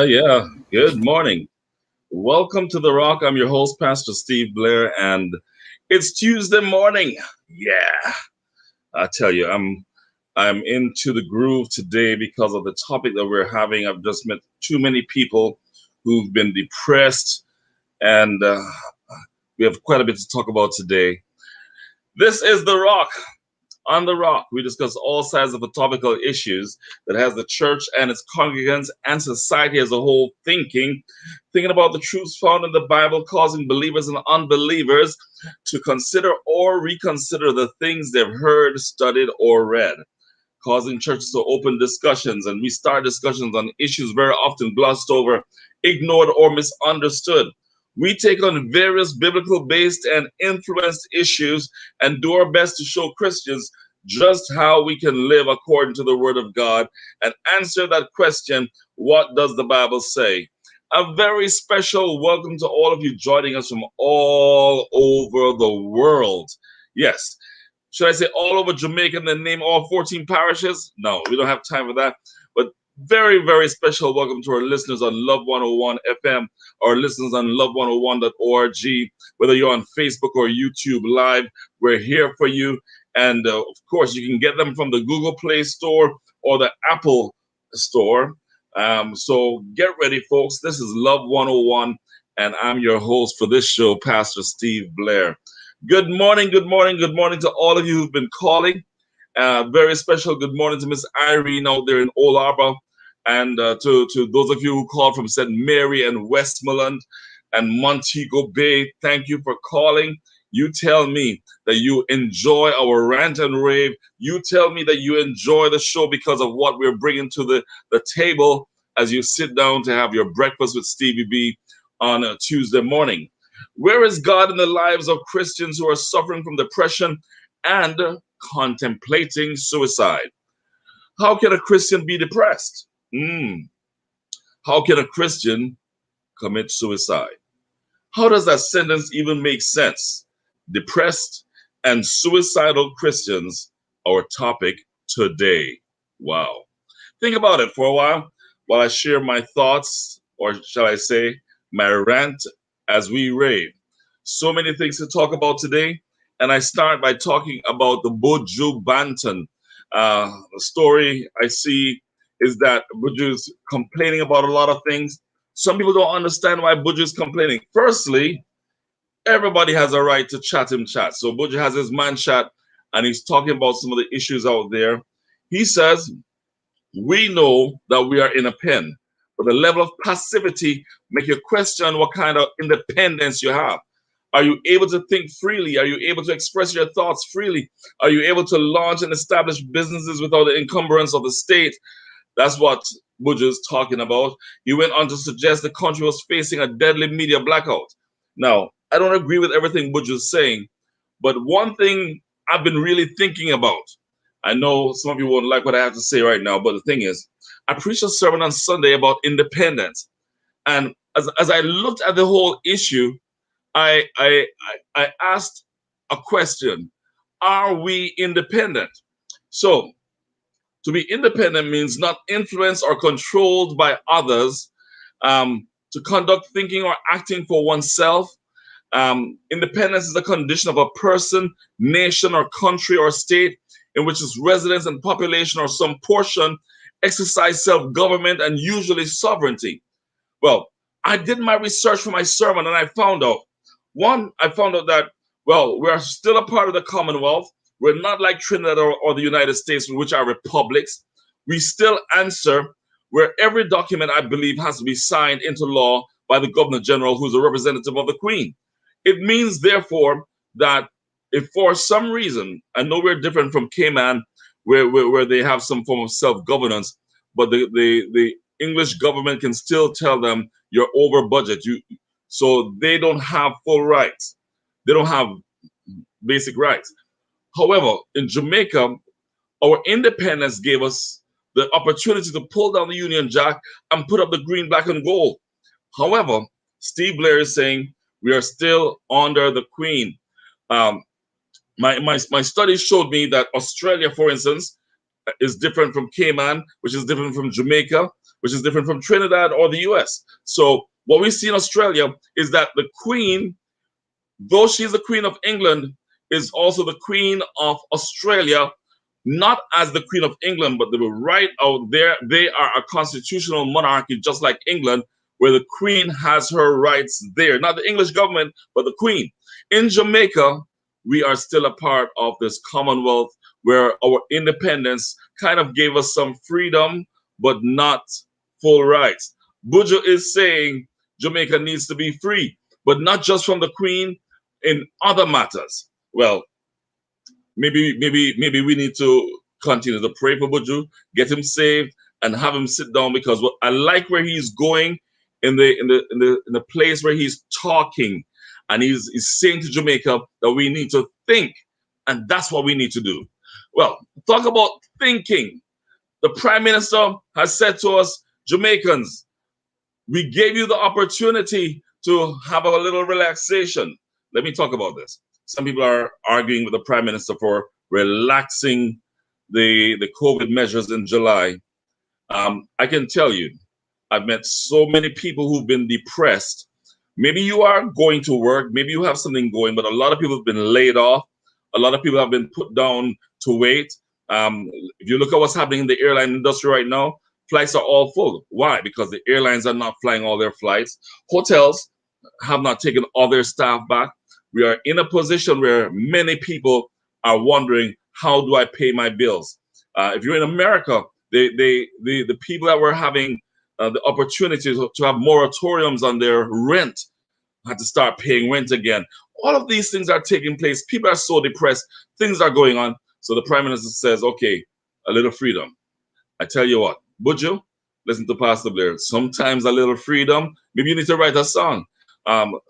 Yeah. Good morning. Welcome to The Rock. I'm your host, Pastor Steve Blair, and it's Tuesday morning. Yeah, I tell you, I'm into the groove today because of the topic that we're having. I've just met too many people who've been depressed, and we have quite a bit to talk about today. This is The Rock. On The Rock, we discuss all sides of the topical issues that has the church and its congregants and society as a whole thinking about the truths found in the Bible, causing believers and unbelievers to consider or reconsider the things they've heard, studied, or read, causing churches to open discussions and restart discussions on issues very often glossed over, ignored, or misunderstood. We take on various biblical based and influenced issues and do our best to show Christians just how we can live according to the Word of God and answer that question, what does the Bible say? A very special welcome to all of you joining us from all over the world. Yes, should I say all over Jamaica and then name all 14 parishes? No, we don't have time for that. But very, very special welcome to our listeners on Love 101 FM, our listeners on love101.org. Whether you're on Facebook or YouTube Live, we're here for you. And of course, you can get them from the Google Play Store or the Apple Store. So get ready, folks. This is Love 101, and I'm your host for this show, Pastor Steve Blair. Good morning to all of you who've been calling. Very special good morning to Miss Irene out there in Old Harbor, and to those of you who called from St. Mary and Westmoreland and Montego Bay. Thank you for calling. You tell me that you enjoy our rant and rave. You tell me that you enjoy the show because of what we're bringing to the table as you sit down to have your breakfast with Stevie B on a Tuesday morning. Where is God in the lives of Christians who are suffering from depression and contemplating suicide? How can a Christian be depressed? How can a Christian commit suicide? How does that sentence even make sense? Depressed and suicidal Christians, our topic today. Wow. Think about it for a while I share my thoughts, or shall I say, my rant as we rave. So many things to talk about today, and I start by talking about the Buju Banton. The story I see is that Buju is complaining about a lot of things. Some people don't understand why Buju is complaining. Firstly, everybody has a right to chat him chat. So Buju has his man chat, and he's talking about some of the issues out there. He says, we know that we are in a pen, but the level of passivity make you question what kind of independence you have. Are you able to think freely? Are you able to express your thoughts freely? Are you able to launch and establish businesses without the encumbrance of the state? That's what Buju is talking about. He went on to suggest the country was facing a deadly media blackout. Now, I don't agree with everything Buju is saying, but one thing I've been really thinking about, I know some of you won't like what I have to say right now, but the thing is, I preached a sermon on Sunday about independence. And as I looked at the whole issue, I asked a question. Are we independent? So, to be independent means not influenced or controlled by others, to conduct thinking or acting for oneself. Independence is a condition of a person, nation, or country or state in which its residents and population or some portion exercise self-government and usually sovereignty. Well, I did my research for my sermon and I found out that, well, we are still a part of the Commonwealth. We're not like Trinidad or the United States, which are republics. We still answer where every document, I believe, has to be signed into law by the Governor General, who's a representative of the Queen. It means, therefore, that if for some reason, I know we're different from Cayman, where they have some form of self-governance, but the English government can still tell them you're over budget. So they don't have full rights. They don't have basic rights. However, in Jamaica, our independence gave us the opportunity to pull down the Union Jack and put up the green, black, and gold. However, Steve Blair is saying we are still under the Queen. Um, my studies showed me that Australia, for instance, is different from Cayman, which is different from Jamaica, which is different from Trinidad or the US. So what we see in Australia is that the Queen, though she's the Queen of England, is also the Queen of Australia, not as the Queen of England, but they were right out there. They are a constitutional monarchy, just like England, where the Queen has her rights there. Not the English government, but the Queen. In Jamaica, we are still a part of this Commonwealth where our independence kind of gave us some freedom, but not full rights. Buju is saying Jamaica needs to be free, but not just from the Queen, in other matters. Well, maybe we need to continue to pray for Buju, get him saved, and have him sit down because I like where he's going in the place where he's talking, and he's saying to Jamaica that we need to think, and that's what we need to do. Well, talk about thinking. The Prime Minister has said to us, Jamaicans, we gave you the opportunity to have a little relaxation. Let me talk about this. Some people are arguing with the Prime Minister for relaxing the COVID measures in July. I can tell you, I've met so many people who've been depressed. Maybe you are going to work, maybe you have something going, but a lot of people have been laid off. A lot of people have been put down to wait. If you look at what's happening in the airline industry right now, flights are all full. Why? Because the airlines are not flying all their flights. Hotels have not taken all their staff back. We are in a position where many people are wondering, how do I pay my bills? If you're in America, the people that were having the opportunity to have moratoriums on their rent had to start paying rent again. All of these things are taking place. People are so depressed. Things are going on. So the Prime Minister says, okay, a little freedom. I tell you what, Buju, listen to Pastor Blair. Sometimes a little freedom, maybe you need to write a song.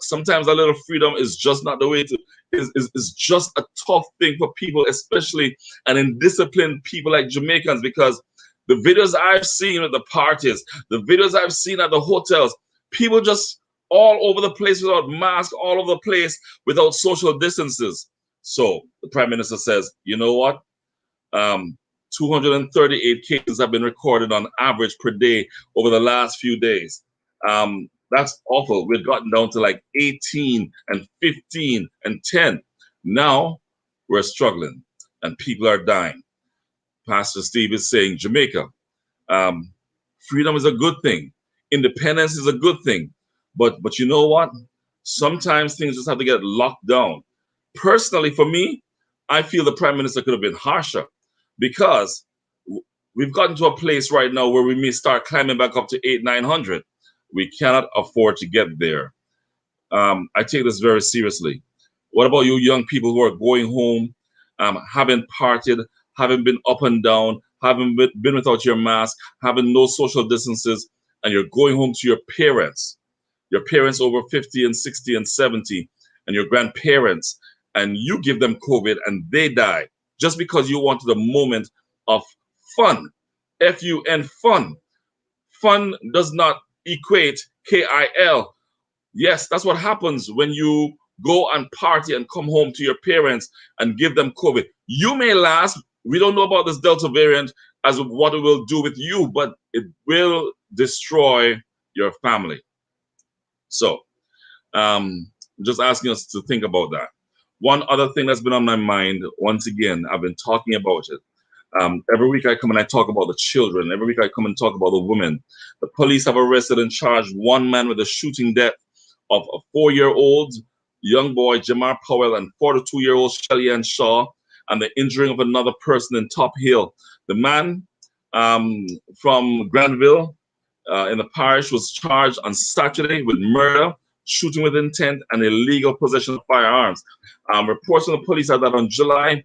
Sometimes a little freedom is just not the way to, is just a tough thing for people, especially and indisciplined people like Jamaicans, because the videos I've seen at the parties, the videos I've seen at the hotels, people just all over the place without masks, all over the place without social distances. So the Prime Minister says, you know what? 238 cases have been recorded on average per day over the last few days. That's awful. We've gotten down to like 18 and 15 and 10. Now we're struggling and people are dying. Pastor Steve is saying, Jamaica, freedom is a good thing. Independence is a good thing. But you know what? Sometimes things just have to get locked down. Personally, for me, I feel the Prime Minister could have been harsher because we've gotten to a place right now where we may start climbing back up to 900. We cannot afford to get there. I take this very seriously. What about you young people who are going home, haven't partied, haven't been up and down, haven't been without your mask, having no social distances, and you're going home to your parents over 50 and 60 and 70, and your grandparents, and you give them COVID and they die just because you wanted a moment of fun. F-U-N, fun. Fun does not equate K-I-L. Yes, that's what happens when you go and party and come home to your parents and give them COVID. You may last. We don't know about this Delta variant as what it will do with you, but it will destroy your family. So, just asking us to think about that. One other thing that's been on my mind, once again, I've been talking about it. Every week I come and I talk about the children. Every week I come and talk about the women. The police have arrested and charged one man with the shooting death of a 4-year-old young boy, Jamar Powell, and 42-year-old Shelly Ann Shaw, and the injuring of another person in Top Hill. The man from Granville in the parish was charged on Saturday with murder, shooting with intent, and illegal possession of firearms. Reports from the police are that on July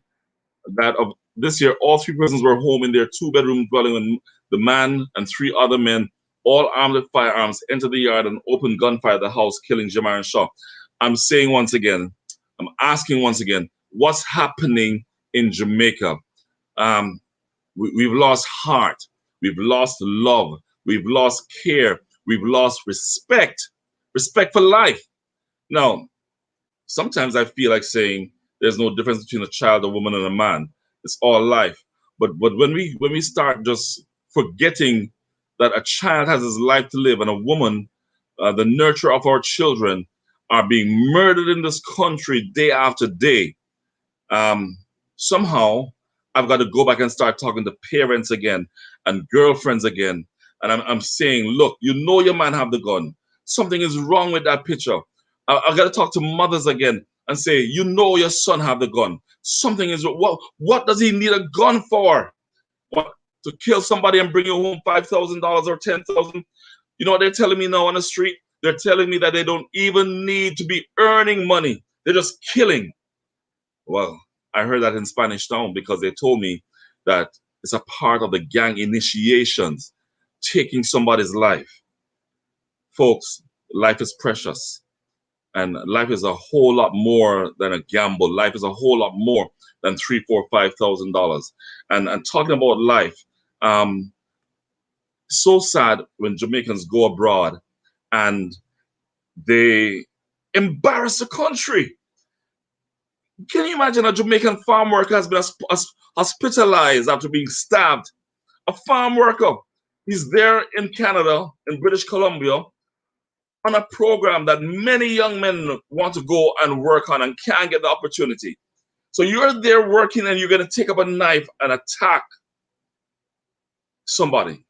that of this year, all 3 persons were home in their 2-bedroom dwelling, and the man and 3 other men all armed with firearms, entered the yard and opened gunfire at the house, killing Jamarin Shaw. I'm saying once again, I'm asking once again, what's happening in Jamaica? Um, we've lost heart, we've lost love, we've lost care, we've lost respect for life. Now, sometimes I feel like saying there's no difference between a child, a woman, and a man. It's all life. But when we start just forgetting that a child has his life to live and a woman, the nurturer of our children, are being murdered in this country day after day, um, somehow I've got to go back and start talking to parents again and girlfriends again. And I'm saying, look, you know your man have the gun. Something is wrong with that picture. I got to talk to mothers again and say, you know your son have the gun. Something is what does he need a gun for? What, to kill somebody and bring you home $5,000 or 10,000? You know what they're telling me now on the street? They're telling me that they don't even need to be earning money. They're just killing. Well, I heard that in Spanish Town because they told me that it's a part of the gang initiations, taking somebody's life. Folks, life is precious. And life is a whole lot more than a gamble. Life is a whole lot more than $3, $4, $5,000. And talking about life, so sad when Jamaicans go abroad and they embarrass the country. Can you imagine a Jamaican farm worker has been hospitalized after being stabbed? A farm worker. He's there in Canada, in British Columbia, on a program that many young men want to go and work on and can't get the opportunity. So you're there working and you're going to take up a knife and attack somebody.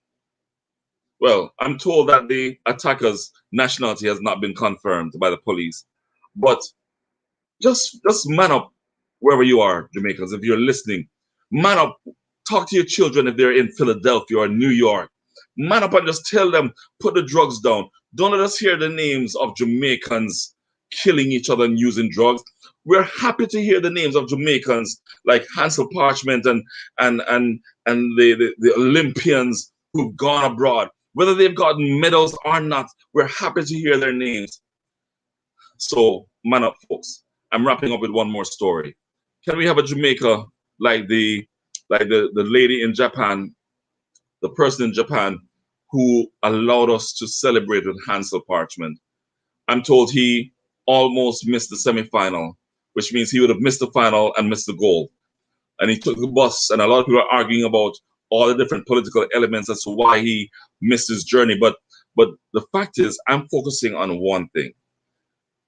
Well, I'm told that the attacker's nationality has not been confirmed by the police. But just man up wherever you are, Jamaicans, if you're listening. Man up. Talk to your children if they're in Philadelphia or New York. Man up and just tell them, put the drugs down. Don't let us hear the names of Jamaicans killing each other and using drugs. We're happy to hear the names of Jamaicans like Hansel Parchment and the Olympians who've gone abroad. Whether they've gotten medals or not, we're happy to hear their names. So, man up, folks. I'm wrapping up with one more story. Can we have a Jamaica like the lady in Japan, the person in Japan who allowed us to celebrate with Hansel Parchment? I'm told he almost missed the semifinal, which means he would have missed the final and missed the goal. And he took the bus, and a lot of people are arguing about all the different political elements as to why he missed his journey. But the fact is, I'm focusing on one thing.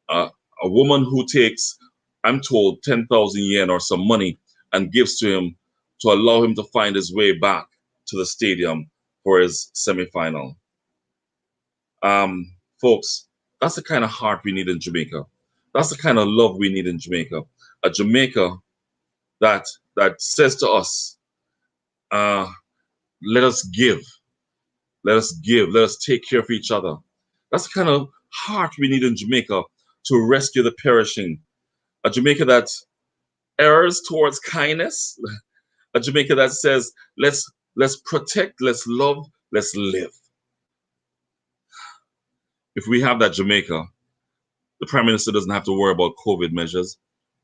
A woman who takes, I'm told, 10,000 yen or some money and gives to him to allow him to find his way back to the stadium for his semifinal. Folks, that's the kind of heart we need in Jamaica. That's the kind of love we need in Jamaica. A Jamaica that says to us, let us give, let us give, let us take care of each other. That's the kind of heart we need in Jamaica to rescue the perishing. A Jamaica that errs towards kindness. A Jamaica that says, let's protect, let's love, let's live. If we have that Jamaica, the Prime Minister doesn't have to worry about COVID measures.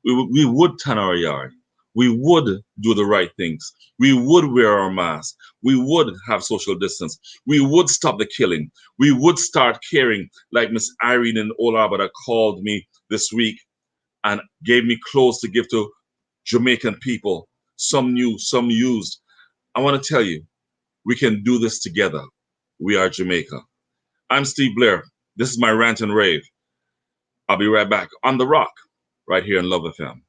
We would tan our yard. We would do the right things. We would wear our masks. We would have social distance. We would stop the killing. We would start caring, like Miss Irene in Old Harbour that called me this week and gave me clothes to give to Jamaican people. Some new, some used. I want to tell you, we can do this together. We are Jamaica. I'm Steve Blair. This is my rant and rave. I'll be right back on The Rock, right here in Love FM.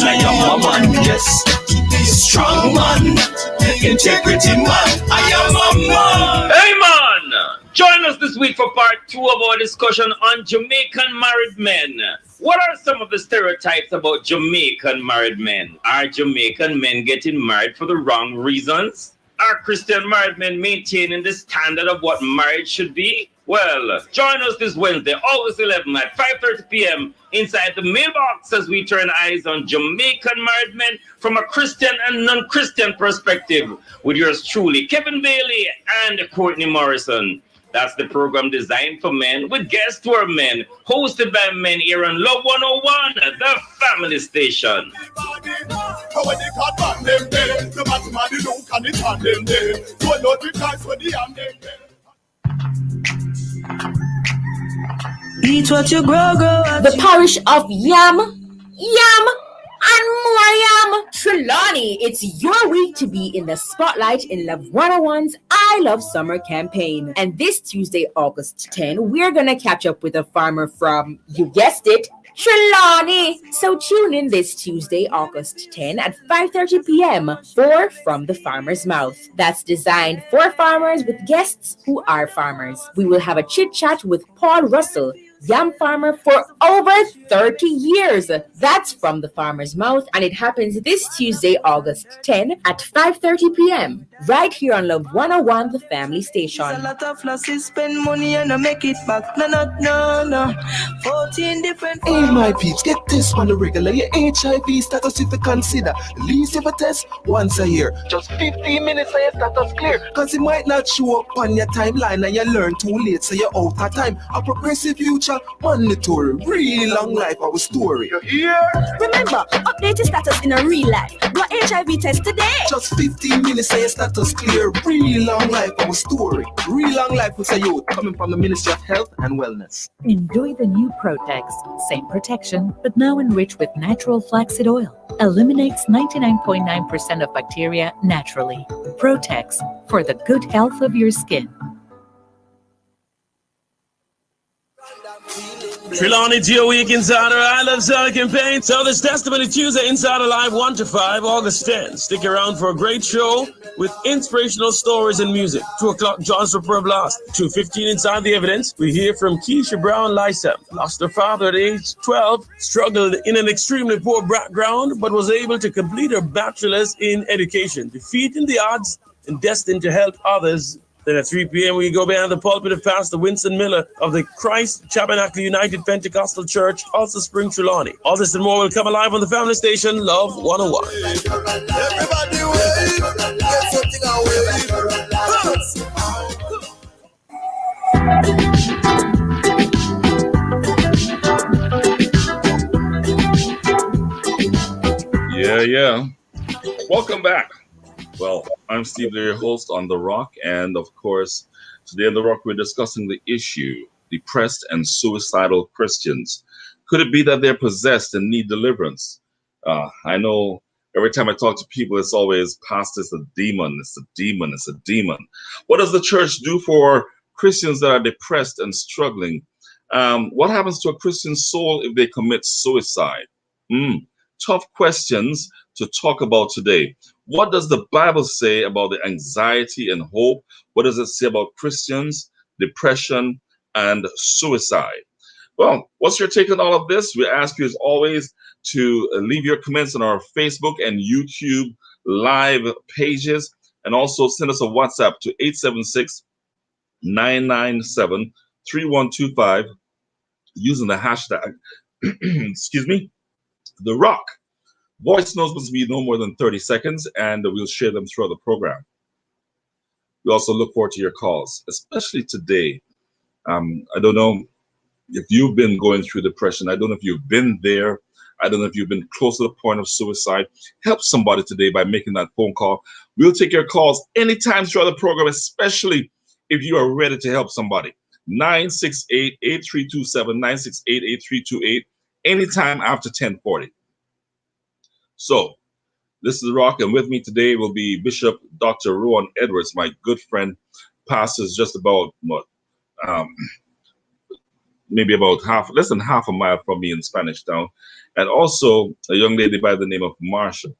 I am a man, yes. Strong man, integrity man. I am a man. Hey man! Join us this week for part 2 of our discussion on Jamaican married men. What are some of the stereotypes about Jamaican married men? Are Jamaican men getting married for the wrong reasons? Are Christian married men maintaining the standard of what marriage should be? Well, join us this Wednesday, August 11th at 5:30 p.m. inside the mailbox as we turn eyes on Jamaican married men from a Christian and non-Christian perspective with yours truly, Kevin Bailey and Courtney Morrison. That's the program designed for men with guests who are men, hosted by men here on Love 101, the family station. Eat what you grow. The parish of Yam, and more Yam. Trelawney, it's your week to be in the spotlight in Love 101's I Love Summer campaign. And this Tuesday, August 10, we're going to catch up with a farmer from, you guessed it, Trelawney. So tune in this Tuesday, August 10 at 5:30 p.m. for From the Farmer's Mouth. That's designed for farmers with guests who are farmers. We will have a chit chat with Paul Russell, yam farmer for over 30 years. That's From the Farmer's Mouth, and it happens this Tuesday, August 10 at 5:30 p.m. right here on Love 101, the family station. A lot of losses, spend money and I make it back. No. 14 different. Hey, my peeps, get this on the regular. Your HIV status if you consider. The least of a test once a year. Just 15 minutes and your status clear. Cause it might not show up on your timeline and you learn too late, so you're out of time. A progressive future, mandatory. Real long life, our story. You hear? Remember, update your status in a real life. Do a HIV test today. Just 15 minutes and your status clear. Real long life, our story. Real long life with a youth coming from the Ministry of Health and Wellness. Enjoy the new Protex. Same protection, but now enriched with natural flaxseed oil. Eliminates 99.9% of bacteria naturally. Protex, for the good health of your skin. Trelawney, it's your week Insider I Love Summer campaign. So this Testimony Tuesday, Insider Live 1 to 5, August 10. Stick around for a great show with inspirational stories and music. 2 o'clock, John's Report Blast. 2:15 Inside the Evidence. We hear from Keisha Brown Lysam. Lost her father at age 12, struggled in an extremely poor background, but was able to complete her bachelor's in education, defeating the odds and destined to help others. Then at 3 p.m. we go behind the pulpit of Pastor Winston Miller of the Christ Tabernacle United Pentecostal Church, also Spring Trelawney. All this and more will come alive on the family station, Love 101. Everybody wave, get something Yeah. Welcome back. Well, I'm Steve, your host on The Rock, and of course, today on The Rock, we're discussing the issue, depressed and suicidal Christians. Could it be that they're possessed and need deliverance? I know every time I talk to people, it's always, Pastor, it's a demon, it's a demon, it's a demon. What does the church do for Christians that are depressed and struggling? What happens to a Christian soul if they commit suicide? Tough questions to talk about today. What does the Bible say about the anxiety and hope? What does it say about Christians, depression, and suicide? Well, what's your take on all of this? We ask you, as always, to leave your comments on our Facebook and YouTube live pages, and also send us a WhatsApp to 876-997-3125 using the hashtag, excuse me, The Rock. Voice notes must be no more than 30 seconds, and we'll share them throughout the program. We also look forward to your calls, especially today. I don't know if you've been going through depression. I don't know if you've been there. I don't know if you've been close to the point of suicide. Help somebody today by making that phone call. We'll take your calls anytime throughout the program, especially if you are ready to help somebody. 968-8327, 968-8328, anytime after 1040. So, this is Rock, and with me today will be Bishop Dr. Rowan Edwards, my good friend, pastors just about, maybe about less than half a mile from me in Spanish Town, and also a young lady by the name of Marsha.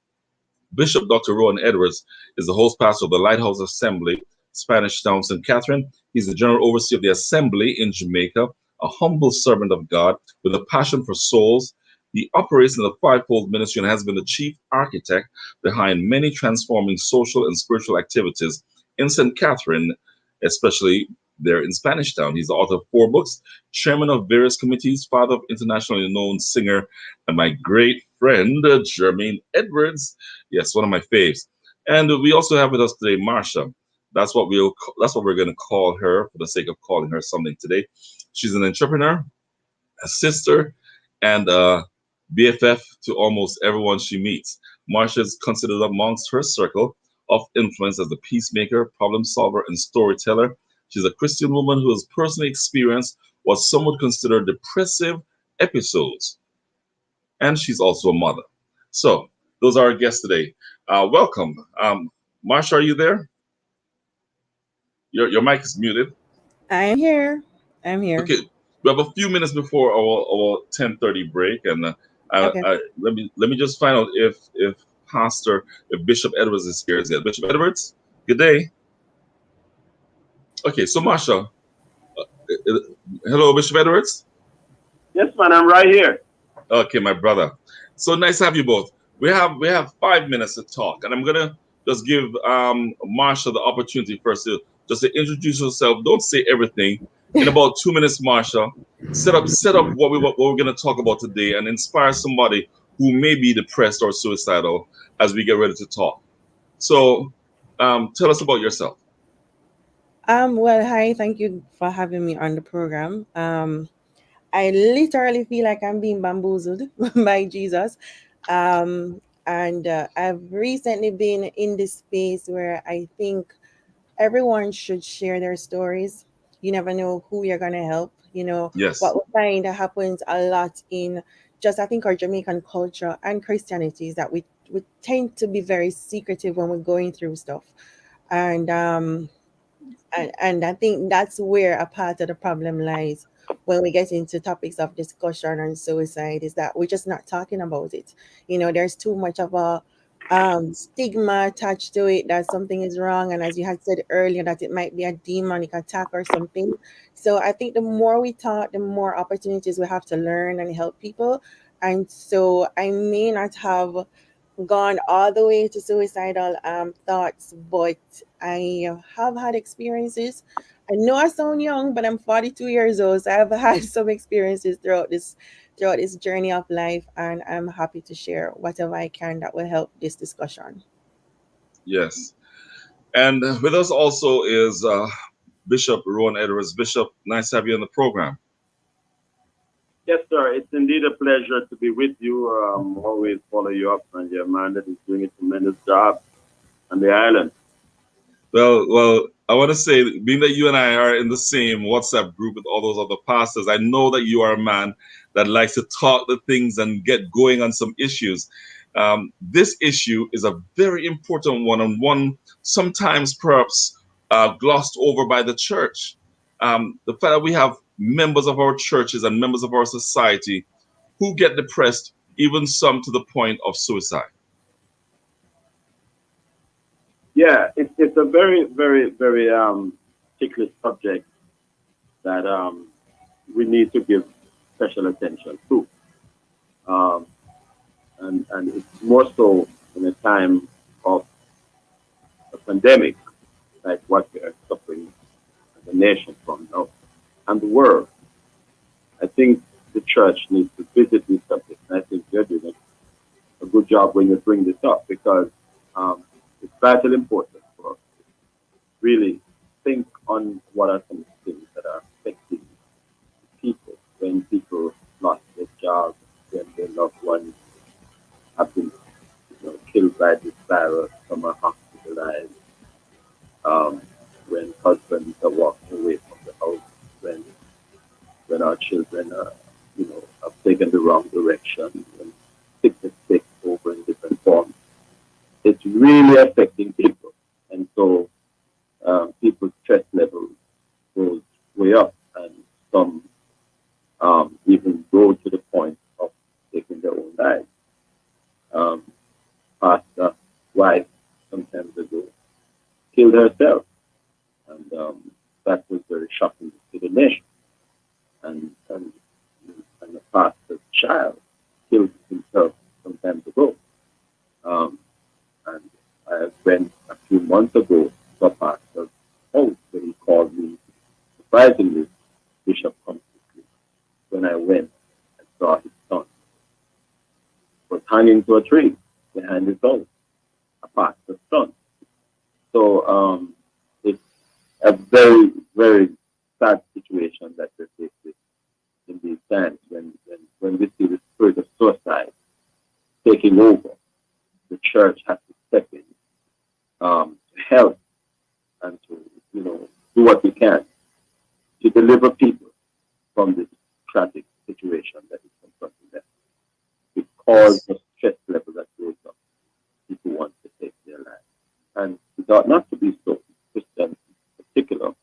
Bishop Dr. Rowan Edwards is the host pastor of the Lighthouse Assembly, Spanish Town, St. Catherine. He's the general overseer of the Assembly in Jamaica, a humble servant of God with a passion for souls. He operates in the fivefold ministry and has been the chief architect behind many transforming social and spiritual activities in St. Catherine, especially there in Spanish Town. He's the author of 4 books, chairman of various committees, father of internationally known singer, and my great friend, Jermaine Edwards. Yes, one of my faves. And we also have with us today Marsha. That's what we're going to call her for the sake of calling her something today. She's an entrepreneur, a sister, and a BFF to almost everyone she meets. Marsha is considered amongst her circle of influence as a peacemaker, problem solver, and storyteller. She's a Christian woman who has personally experienced what some would consider depressive episodes, and she's also a mother. So, those are our guests today. Welcome. Marsha, are you there? Your mic is muted. I'm here. I'm here. Okay, we have a few minutes before our 10:30 break, and Okay. let me just find out if Bishop Edwards is here yet. Bishop Edwards, good day. Okay, so Marsha, hello, Bishop Edwards. Yes, man, I'm right here. Okay, my brother. So nice to have you both. We have 5 minutes to talk, and I'm gonna just give Marsha the opportunity first to just to introduce yourself. Don't say everything. In about 2 minutes, Marsha, set up what we're gonna talk about today, and inspire somebody who may be depressed or suicidal as we get ready to talk. So, tell us about yourself. Well, hi, thank you for having me on the program. I literally feel like I'm being bamboozled by Jesus. And I've recently been in this space where I think everyone should share their stories. You never know who you're going to help. What Yes. we find that happens a lot in just, I think, our Jamaican culture and Christianity is that we tend to be very secretive when we're going through stuff. And and I think that's where a part of the problem lies when we get into topics of discussion on suicide is that we're just not talking about it. There's too much of a stigma attached to it that something is wrong, and as you had said earlier, that it might be a demonic attack or something. So I think the more we talk, the more opportunities we have to learn and help people. And so I may not have gone all the way to suicidal thoughts, but I have had experiences. I know I sound young, but I'm 42 years old, so I've had some experiences throughout this journey of life, and I'm happy to share whatever I can that will help this discussion. Yes. And with us also is Bishop Rowan Edwards. Bishop, nice to have you on the program. Yes, sir. It's indeed a pleasure to be with you. Always follow you up, and your man that is doing a tremendous job on the island. Well, I want to say, being that you and I are in the same WhatsApp group with all those other pastors, I know that you are a man that likes to talk the things and get going on some issues. This issue is a very important one, and one sometimes perhaps glossed over by the church. The fact that we have members of our churches and members of our society who get depressed, even some to the point of suicide. Yeah, it's a very, very, very ticklish subject that we need to give special attention to. Um, and it's more so in a time of a pandemic like what we are suffering as a nation from now and the world. I think the church needs to visit these subjects. And I think you're doing a good job when you bring this up because it's vitally important for us to really think on what are some things that are affecting people when people lost their jobs, when their loved ones have been killed by this virus, some are hospitalized, when husbands are walking away from the house, when our children are, have taken the wrong direction, when sickness takes over in different forms. It's really affecting people. And so people's stress levels goes way up and some even go to the point of taking their own lives. Pastor wife sometimes ago killed herself, and that was very shocking to the nation. And the pastor's child killed himself some time ago. And I went a few months ago to a pastor's house where he called me hanging to a tree behind his house, a pastor's son. So it's a very, very sad situation that we're facing in these times when we see the spirit of suicide taking over. The church has to step in to help and to, do what we can to deliver people from this tragic situation that is confronting them. Because the stress level that goes up, people want to take their lives. And it ought not to be so. Christians in particular,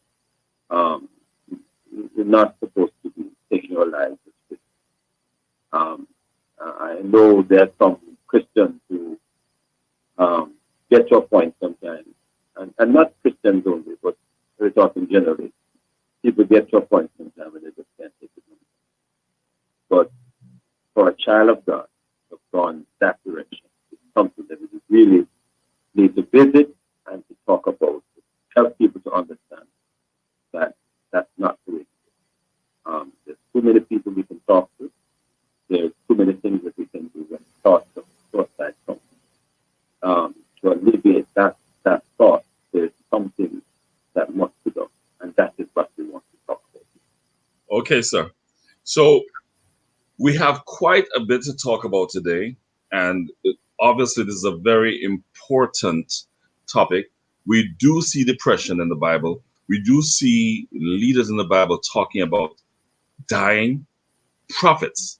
you're not supposed to be taking your lives as Christians. I know there are some Christians who get to a point sometimes, and not Christians only, but we're talking generally. People get to a point sometimes when they just can't take it anymore. But for a child of God to have gone that direction, it's something that we really need to visit and to talk about, to help people to understand that that's not the way. There's too many people we can talk to. There's too many things that we can do when thoughts of suicide come. To alleviate that thought, there's something that must be done, and that is what we want to talk about. Okay, sir. So we have quite a bit to talk about today, and obviously this is a very important topic. We do see depression in the Bible. We do see leaders in the Bible talking about dying, prophets.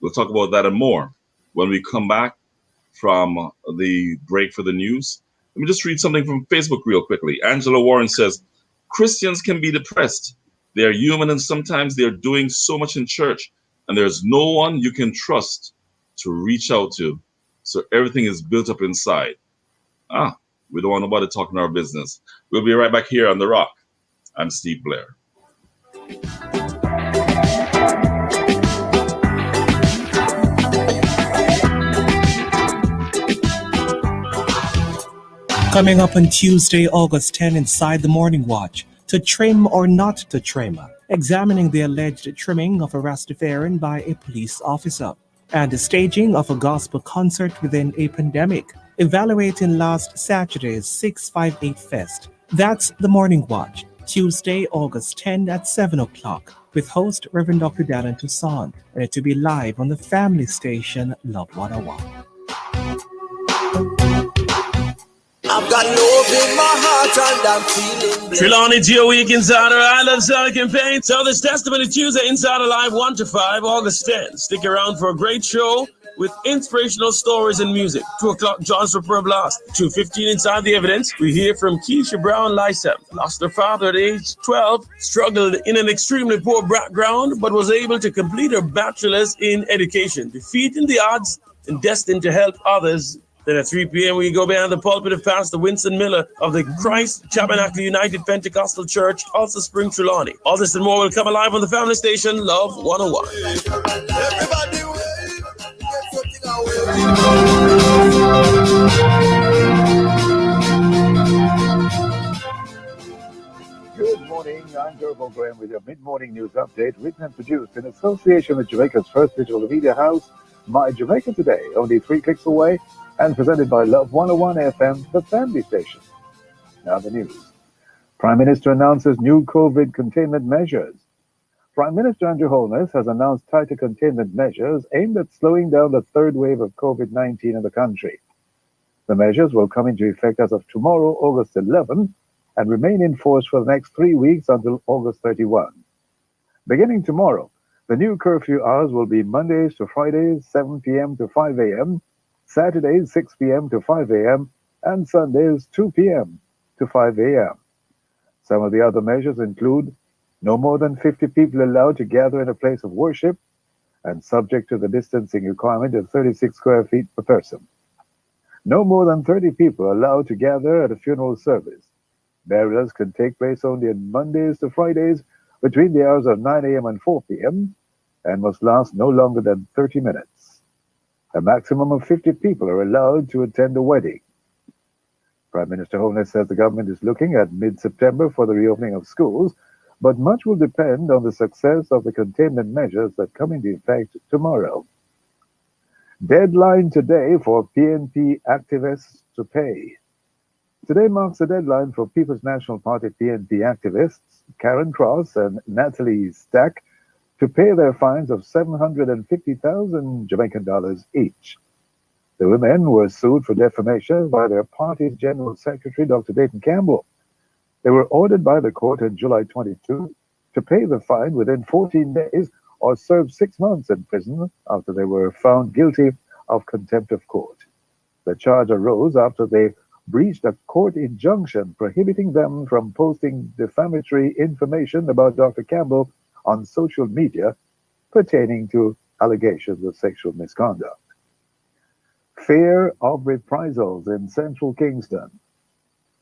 We'll talk about that and more when we come back from the break for the news. Let me just read something from Facebook real quickly. Angela Warren says, Christians can be depressed. They are human, and sometimes they're doing so much in church, and there's no one you can trust to reach out to. So everything is built up inside. We don't want nobody talking our business. We'll be right back here on The Rock. I'm Steve Blair. Coming up on Tuesday, August 10, inside the Morning Watch, to trim or not to trim, examining the alleged trimming of a Rastafarian by a police officer, and the staging of a gospel concert within a pandemic, evaluating last Saturday's 658 Fest. That's the Morning Watch, Tuesday, August 10 at 7 o'clock, with host Reverend Dr. Dallin Toussaint, and it to be live on the family station Love 101. I've got love in my heart and I'm feeling blessed. Trelawney Geo Week Insider, I Love Summer Campaign. So this Testimony Tuesday, Insider Live 1 to 5, August 10. Stick around for a great show with inspirational stories and music. 2 o'clock, John's Report Blast. 2:15 Inside the Evidence, we hear from Keisha Brown Lysep. Lost her father at age 12, struggled in an extremely poor background, but was able to complete her bachelor's in education, defeating the odds and destined to help others. Then at 3 p.m., we go behind the pulpit of Pastor Winston Miller of the Christ Tabernacle United Pentecostal Church, also Spring Trelawney. All this and more will come alive on the family station, Love 101. Everybody wave, get something away. Good morning, I'm Durable Graham with your mid-morning news update, written and produced in association with Jamaica's first digital media house, My Jamaica Today, only 3 clicks away, and presented by Love 101 FM, the family station. Now the news. Prime Minister announces new COVID containment measures. Prime Minister Andrew Holness has announced tighter containment measures aimed at slowing down the third wave of COVID-19 in the country. The measures will come into effect as of tomorrow, August 11, and remain in force for the next 3 weeks until August 31. Beginning tomorrow, the new curfew hours will be Mondays to Fridays, 7 p.m. to 5 a.m., Saturdays, 6 p.m. to 5 a.m., and Sundays, 2 p.m. to 5 a.m. Some of the other measures include no more than 50 people allowed to gather in a place of worship and subject to the distancing requirement of 36 square feet per person. No more than 30 people allowed to gather at a funeral service. Burials can take place only on Mondays to Fridays between the hours of 9 a.m. and 4 p.m. and must last no longer than 30 minutes. A maximum of 50 people are allowed to attend a wedding. Prime Minister Holness says the government is looking at mid-September for the reopening of schools, but much will depend on the success of the containment measures that come into effect tomorrow. Deadline today for PNP activists to pay. Today marks the deadline for People's National Party PNP activists Karen Cross and Natalie Stack to pay their fines of 750,000 Jamaican dollars each. The women were sued for defamation by their party's General Secretary, Dr. Dayton Campbell. They were ordered by the court in July 22 to pay the fine within 14 days or serve 6 months in prison after they were found guilty of contempt of court. The charge arose after they breached a court injunction prohibiting them from posting defamatory information about Dr. Campbell on social media pertaining to allegations of sexual misconduct. Fear of reprisals in central Kingston.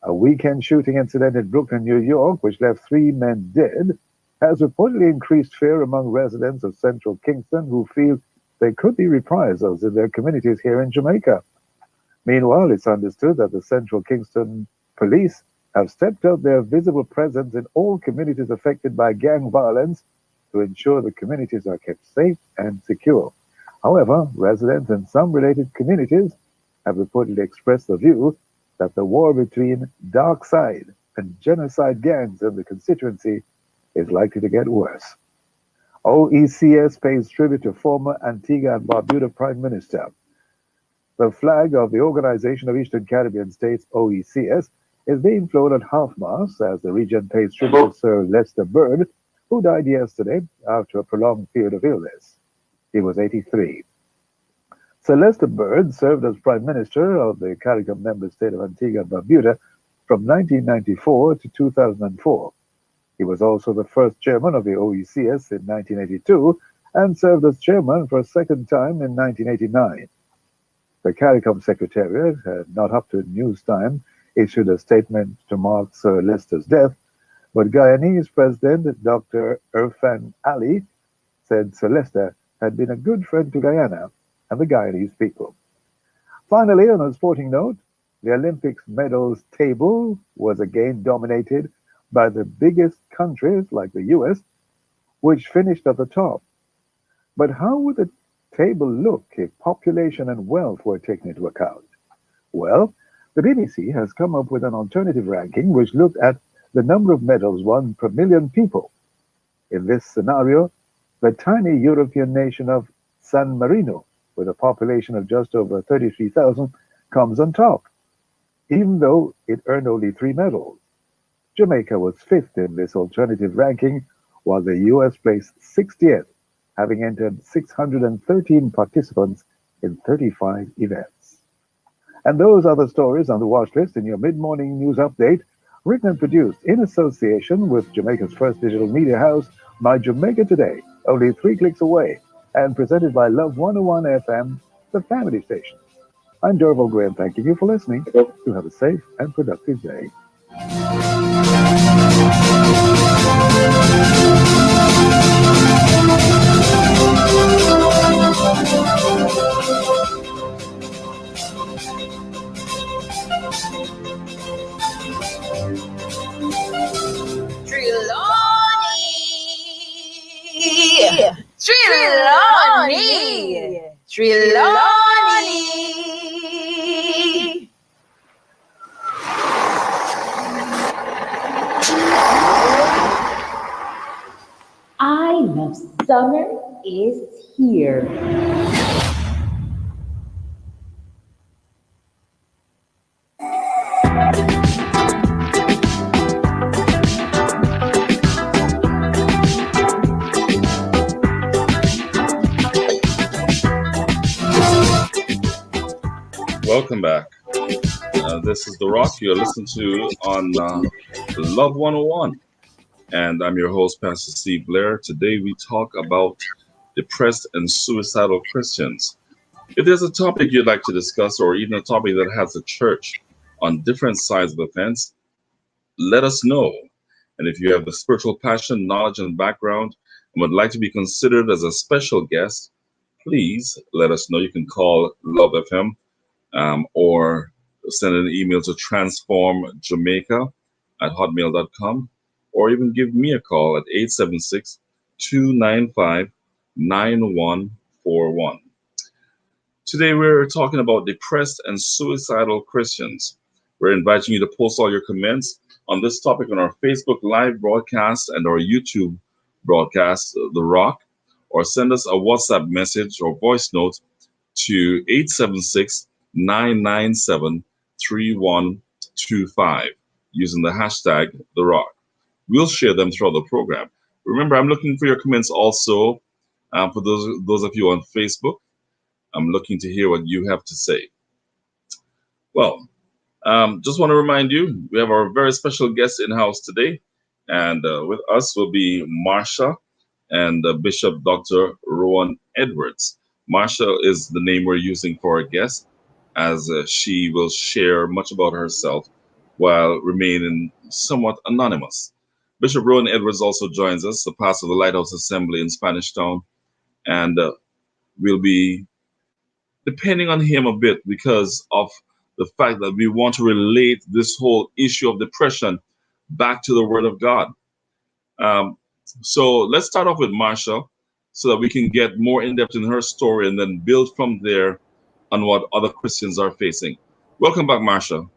A weekend shooting incident in Brooklyn, New York, which left 3 men dead, has reportedly increased fear among residents of central Kingston who feel there could be reprisals in their communities here in Jamaica. Meanwhile, it's understood that the central Kingston police have stepped up their visible presence in all communities affected by gang violence to ensure the communities are kept safe and secure. However, residents in some related communities have reportedly expressed the view that the war between dark side and genocide gangs in the constituency is likely to get worse. OECS pays tribute to former Antigua and Barbuda Prime Minister. The flag of the Organization of Eastern Caribbean States, OECS, is being flown at half-mast as the region pays tribute to Sir Lester Bird, who died yesterday after a prolonged period of illness. He was 83. Sir Lester Bird served as Prime Minister of the CARICOM member state of Antigua and Barbuda from 1994 to 2004. He was also the first chairman of the OECS in 1982 and served as chairman for a second time in 1989. The CARICOM Secretariat, not up to news time, issued a statement to mark Sir Lester's death, but Guyanese President Dr. Irfan Ali said Sir Lester had been a good friend to Guyana and the Guyanese people. Finally, on a sporting note, the Olympics medals table was again dominated by the biggest countries like the US, which finished at the top. But how would the table look if population and wealth were taken into account? Well, the BBC has come up with an alternative ranking which looked at the number of medals won per million people. In this scenario, the tiny European nation of San Marino, with a population of just over 33,000, comes on top, even though it earned only 3 medals. Jamaica was 5th in this alternative ranking, while the US placed 60th, having entered 613 participants in 35 events. And those are the stories on the watch list in your mid-morning news update, written and produced in association with Jamaica's first digital media house, My Jamaica Today, only 3 clicks away, and presented by Love 101 FM, the family station. I'm Derval Graham, thanking you for listening. You have a safe and productive day. Trelawney. I Love Summer is here. Welcome back. This is The Rock you're listening to on Love 101. And I'm your host, Pastor Steve Blair. Today we talk about depressed and suicidal Christians. If there's a topic you'd like to discuss, or even a topic that has a church on different sides of the fence, let us know. And if you have the spiritual passion, knowledge, and background, and would like to be considered as a special guest, please let us know. You can call Love FM or send an email to transformjamaica@hotmail.com, or even give me a call at 876-295-9141. Today we're talking about depressed and suicidal Christians. We're inviting you to post all your comments on this topic on our Facebook live broadcast and our YouTube broadcast, The Rock, or send us a WhatsApp message or voice note to 876 997 3125 using the hashtag The Rock. We'll share them throughout the program. Remember, I'm looking for your comments also for those of you on Facebook. I'm looking to hear what you have to say. Well, just want to remind you, we have our very special guest in house today, and with us will be Marsha and Bishop Dr. Rowan Edwards. Marsha is the name we're using for our guest, as she will share much about herself while remaining somewhat anonymous. Bishop Rowan Edwards also joins us, the pastor of the Lighthouse Assembly in Spanish Town, and we'll be depending on him a bit because of the fact that we want to relate this whole issue of depression back to the Word of God. Um, so let's start off with Marsha so that we can get more in depth in her story and then build from there on what other Christians are facing. Welcome back, Marsha.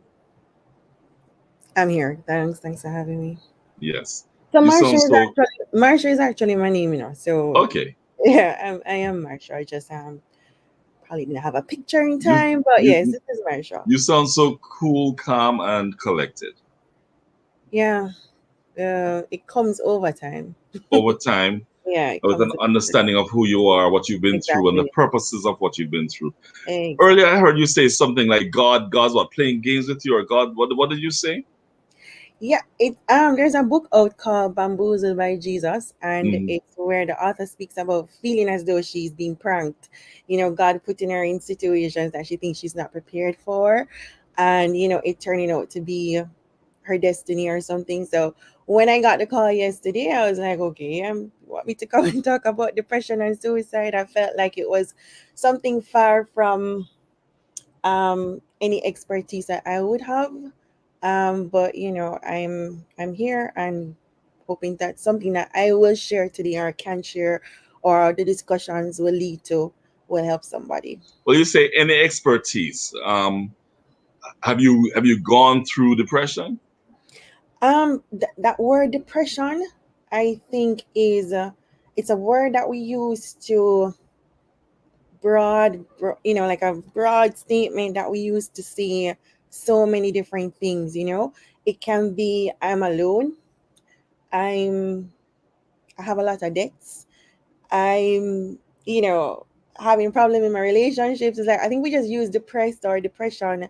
I'm here. Thanks for having me. Yes. So You Marsha sound is so actually my name, So okay. yeah, I am Marsha. I just probably didn't have a picture in You time, but yes, you this is Marsha. you sound so cool, calm, and collected. Yeah, it comes over time. Over time, Yeah, it with comes an understanding of who you are, what you've been through, and the exactly. purposes of what you've been through. Exactly. Earlier, I heard you say something like God's what, playing games with you, or God, what did you say? Yeah, there's a book out called Bamboozled by Jesus, and Hmm. it's where the author speaks about feeling as though she's being pranked. God putting her in situations that she thinks she's not prepared for, and it turning out to be her destiny or something. So when I got the call yesterday, I was like, okay, you want me to come and talk about depression and suicide? I felt like it was something far from any expertise that I would have. But I'm here and hoping that something that I will share today or can share or the discussions will lead to will help somebody. Well, you say any expertise. Have you gone through depression? That word depression, I think is it's a word that we use to like a broad statement that we use to say so many different things. It can be I'm alone, I'm I have a lot of debts, I'm having problem in my relationships. Is like I think we just use depressed or depression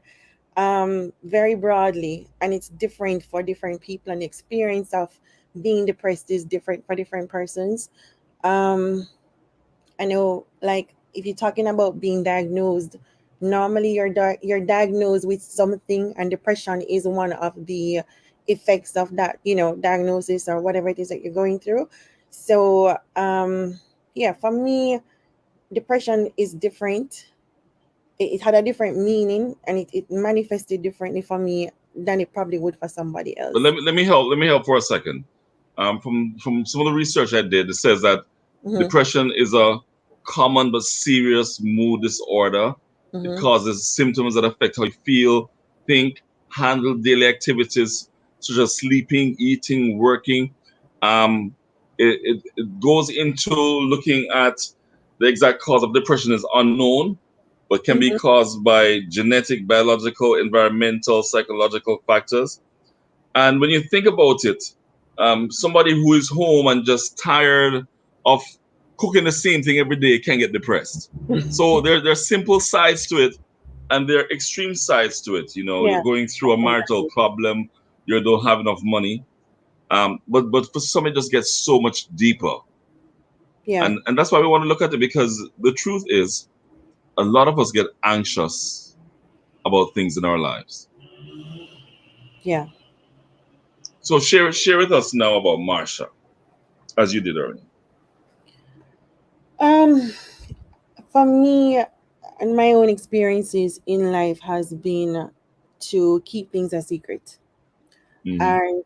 very broadly, and it's different for different people, and the experience of being depressed is different for different persons. um I know, like, if you're talking about being diagnosed, normally you're diagnosed with something, and depression is one of the effects of that, diagnosis or whatever it is that you're going through. So, yeah, for me, depression is different. It had a different meaning, and it manifested differently for me than it probably would for somebody But else. let me help for a second. From some of the research I did, it says that Hmm. depression is a common but serious mood disorder. It Hmm. causes symptoms that affect how you feel, think, handle daily activities such as sleeping, eating, working. Um, it goes into looking at the exact cause of depression is unknown, but can be Hmm. caused by genetic, biological, environmental, psychological factors. And when you think about it, somebody who is home and just tired of cooking the same thing every day can get depressed. So there's simple sides to it, and there are extreme sides to it. You're Yeah, going through a marital exactly. problem, you don't have enough money. But for some, it just gets so much deeper, Yeah, and that's why we want to look at it because the truth is, a lot of us get anxious about things in our lives. yeah. So share with us now about Marsha, as you did earlier. Um, for me, and my own experiences in life has been to keep things a secret, Hmm. and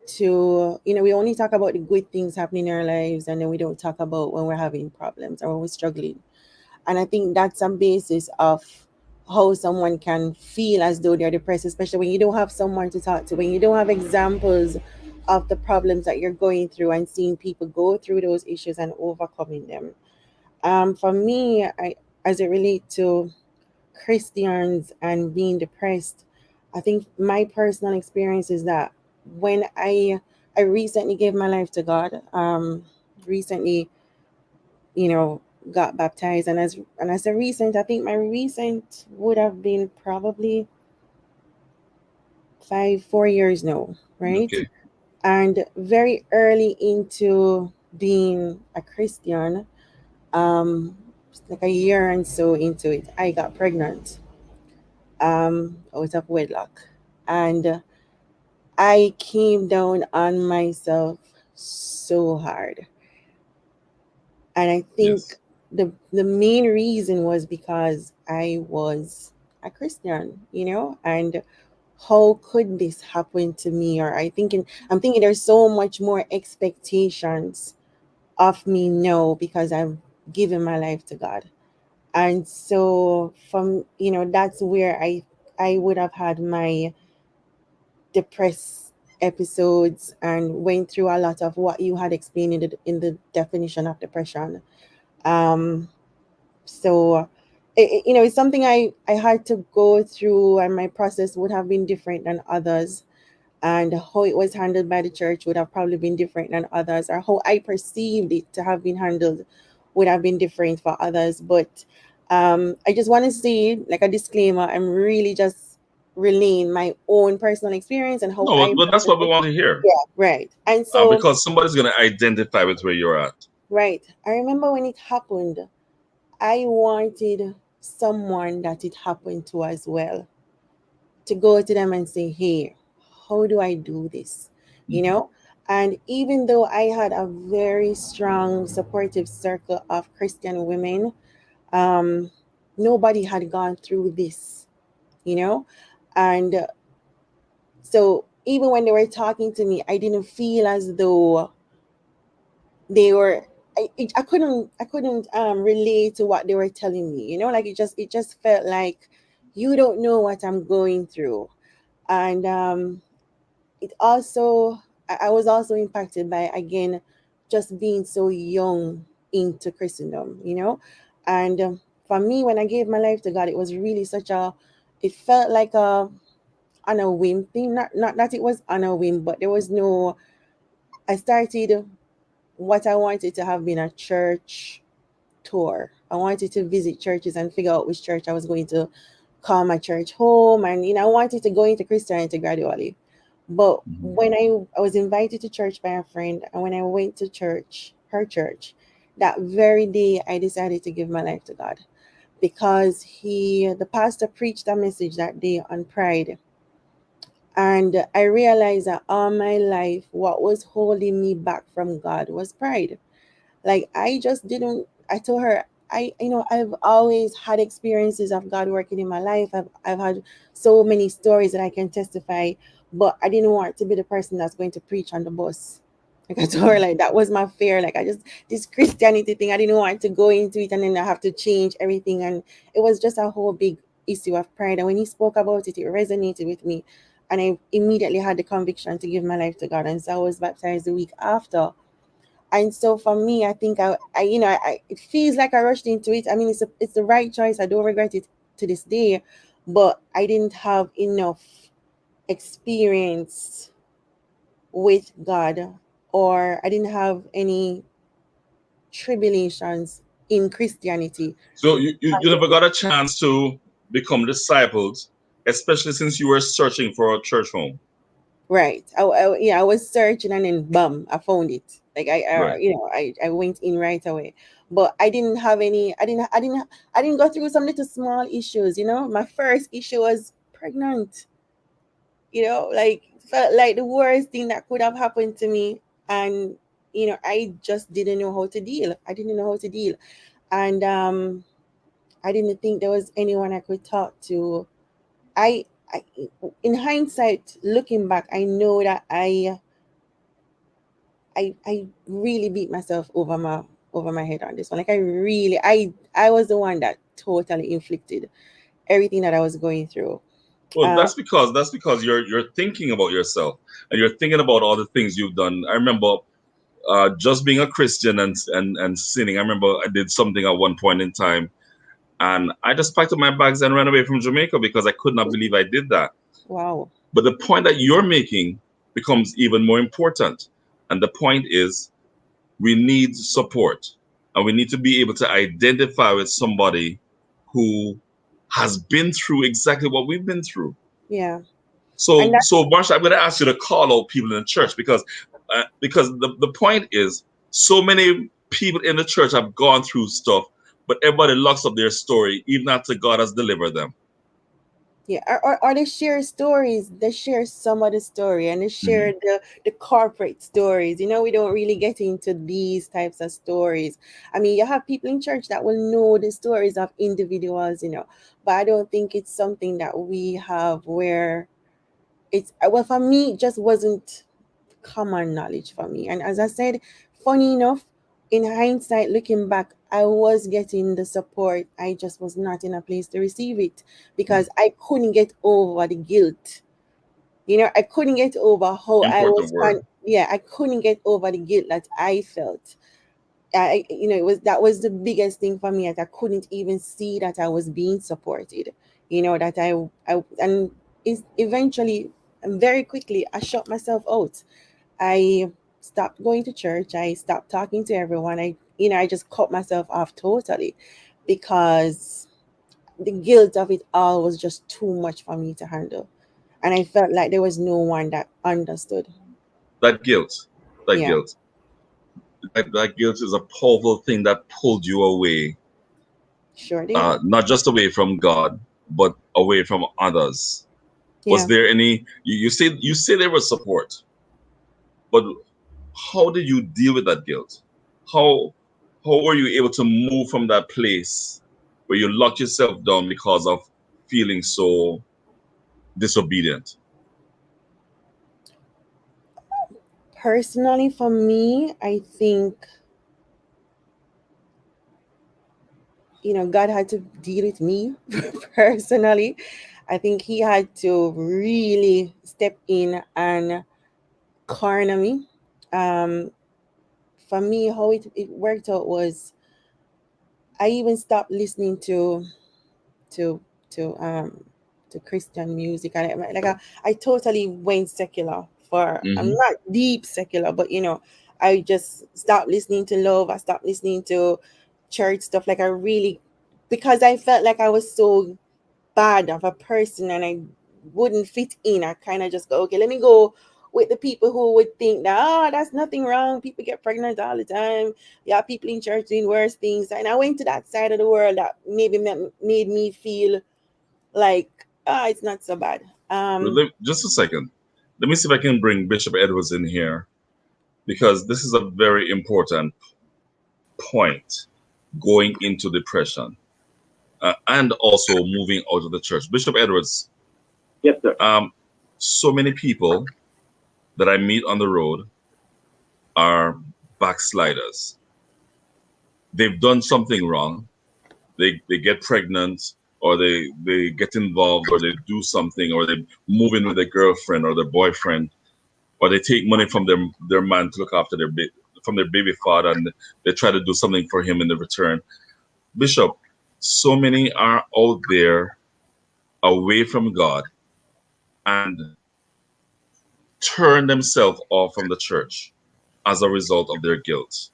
we only talk about the good things happening in our lives, and then we don't talk about when we're having problems or when we're struggling. And I think that's a basis of how someone can feel as though they're depressed, especially when you don't have someone to talk to, when you don't have examples of the problems that you're going through and seeing people go through those issues and overcoming them. For me, as it relates to Christians and being depressed, I think my personal experience is that when I recently gave my life to God, recently, you know, got baptized, and as a recent, I think my recent would have been probably 4 years now, right? Okay. And very early into being a Christian, like a year and so into it, I got pregnant, out of wedlock, and I came down on myself so hard. And I think Yes. the main reason was because I was a Christian, and how could this happen to me? Or I'm thinking there's so much more expectations of me now because I've given my life to God. And so from that's where I would have had my depressed episodes and went through a lot of what you had explained in the definition of depression. um so it's something I had to go through, and my process would have been different than others, and how it was handled by the church would have probably been different than others, or how I perceived it to have been handled would have been different for others. But I just want to say, like a disclaimer, I'm really just relaying my own personal experience and how No, I but that's what we want to hear. yeah, right. And so Because somebody's going to identify with where you're at. right, I remember when it happened, I wanted someone that it happened to as well, to go to them and say, hey, how do I do this? You Mhm. know? And even though I had a very strong supportive circle of Christian women, um, nobody had gone through this, you know? And so even when they were talking to me, I didn't feel as though they were I couldn't relate to what they were telling me, like it just felt like you don't know what I'm going through. And it also I was also impacted by, again, just being so young into Christendom, and for me, when I gave my life to God, it was really it felt like a on a whim thing. Not that it was on a whim, but there was no I started what I wanted to have been a church tour. I wanted to visit churches and figure out which church I was going to call my church home, and I wanted to go into Christianity gradually. But Mhm. when I was invited to church by a friend, and when I went to church, her church, that very day I decided to give my life to God, because the pastor preached a message that day on pride. And I realized that all my life, what was holding me back from God was pride. Like I just didn't. I told her, I've always had experiences of God working in my life. I've had so many stories that I can testify, but I didn't want to be the person that's going to preach on the bus. Like I told her, like that was my fear. Like this Christianity thing, I didn't want to go into it and then I have to change everything. And it was just a whole big issue of pride. And when he spoke about it, it resonated with me. And I immediately had the conviction to give my life to God. And so I was baptized the week after. And so for me, I think it feels like I rushed into it. I mean, it's the right choice. I don't regret it to this day, but I didn't have enough experience with God, or I didn't have any tribulations in Christianity. So you never got a chance to become disciples, especially since you were searching for a church home. Right. Yeah, I was searching, and then bam, I found it. Like Right. I went in right away. But I didn't have any, I didn't go through some little small issues, My first issue was pregnant, like felt like the worst thing that could have happened to me. And, I just didn't know how to deal. I didn't know how to deal. And I didn't think there was anyone I could talk to. I in hindsight, looking back, I know that I really beat myself over my head on this one. Like I was the one that totally inflicted everything that I was going through. Well, that's because you're thinking about yourself and you're thinking about all the things you've done. I remember just being a Christian and sinning. I remember I did something at one point in time, and I just packed up my bags and ran away from Jamaica because I could not believe I did that. Wow. But the point that you're making becomes even more important, and the point is we need support, and we need to be able to identify with somebody who has been through exactly what we've been through. Yeah. And So Marsha, I'm going to ask you to call out people in the church because the point is so many people in the church have gone through stuff, but everybody locks up their story even after God has delivered them. yeah, or they share stories. They share some of the story, and they share the corporate stories. We don't really get into these types of stories. I mean, you have people in church that will know the stories of individuals, but I don't think it's something that we have where it's, well, for me, it just wasn't common knowledge for me. And as I said, funny enough, in hindsight, looking back, I was getting the support. I just was not in a place to receive it because I couldn't get over the guilt. I couldn't get over how I Important was. word. I couldn't get over the guilt that I felt. That was the biggest thing for me, that I couldn't even see that I was being supported. That and is eventually and very quickly I shut myself out. I stopped going to church. I stopped talking to everyone. I just cut myself off totally because the guilt of it all was just too much for me to handle. And I felt like there was no one that understood. That guilt, that Yeah, guilt, that guilt is a powerful thing that pulled you away, sure did. not just away from God, but away from others. Was Yeah. there any? You say there was support, but how did you deal with that guilt? How how were you able to move from that place where you locked yourself down because of feeling so disobedient? Personally, for me, I think, God had to deal with me personally. I think He had to really step in and corner me. Um, for me, how it worked out was I even stopped listening to to um to Christian music, and I totally went secular. I'm Hmm. not deep secular, but I just stopped listening to love. I stopped listening to church stuff. Like I really, because I felt like I was so bad of a person and I wouldn't fit in. I kind of just go, okay, let me go with the people who would think that, that's nothing wrong. People get pregnant all the time. Yeah, people in church doing worse things. And I went to that side of the world that maybe made me feel like, it's not so bad. Just a second. Let me see if I can bring Bishop Edwards in here because this is a very important point going into depression and also moving out of the church. Bishop Edwards, Yes, sir. so many people that I meet on the road are backsliders. They've done something wrong. They get pregnant or they get involved or they do something or they move in with their girlfriend or their boyfriend or they take money from their man to look after from their baby father and they try to do something for him in the return. Bishop, so many are out there away from God and turn themselves off from the church as a result of their guilt.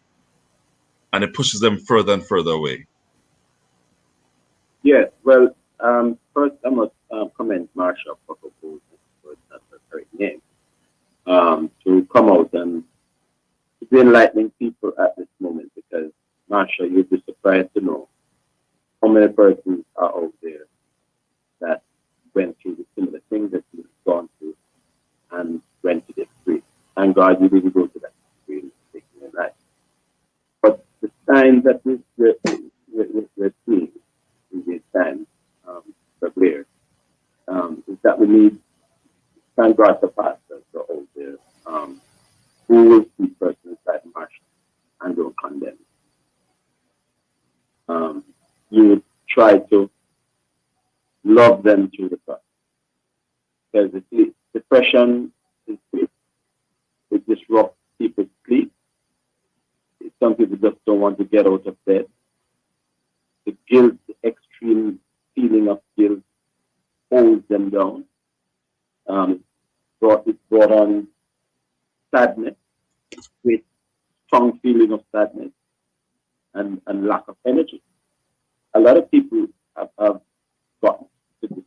And it pushes them further and further away. Yes. Well, first I must commend Marsha for proposing, but that's her correct name, to come out and to be enlightening people at this moment because, Marsha, you'd be surprised to know how many persons are out there that went through the similar things that you've gone through and went to get free. Thank God you didn't go to that free in your life. But the signs that we're seeing in these times, for Blair, is that we need, thank God for pastors are out there, who will see persons like Marsha and don't condemn. You try to love them through the process. Because you see, depression is sleep. It disrupts people's sleep. Some people just don't want to get out of bed. The guilt, the extreme feeling of guilt holds them down. It brought on sadness, with strong feeling of sadness and lack of energy. A lot of people have gotten to this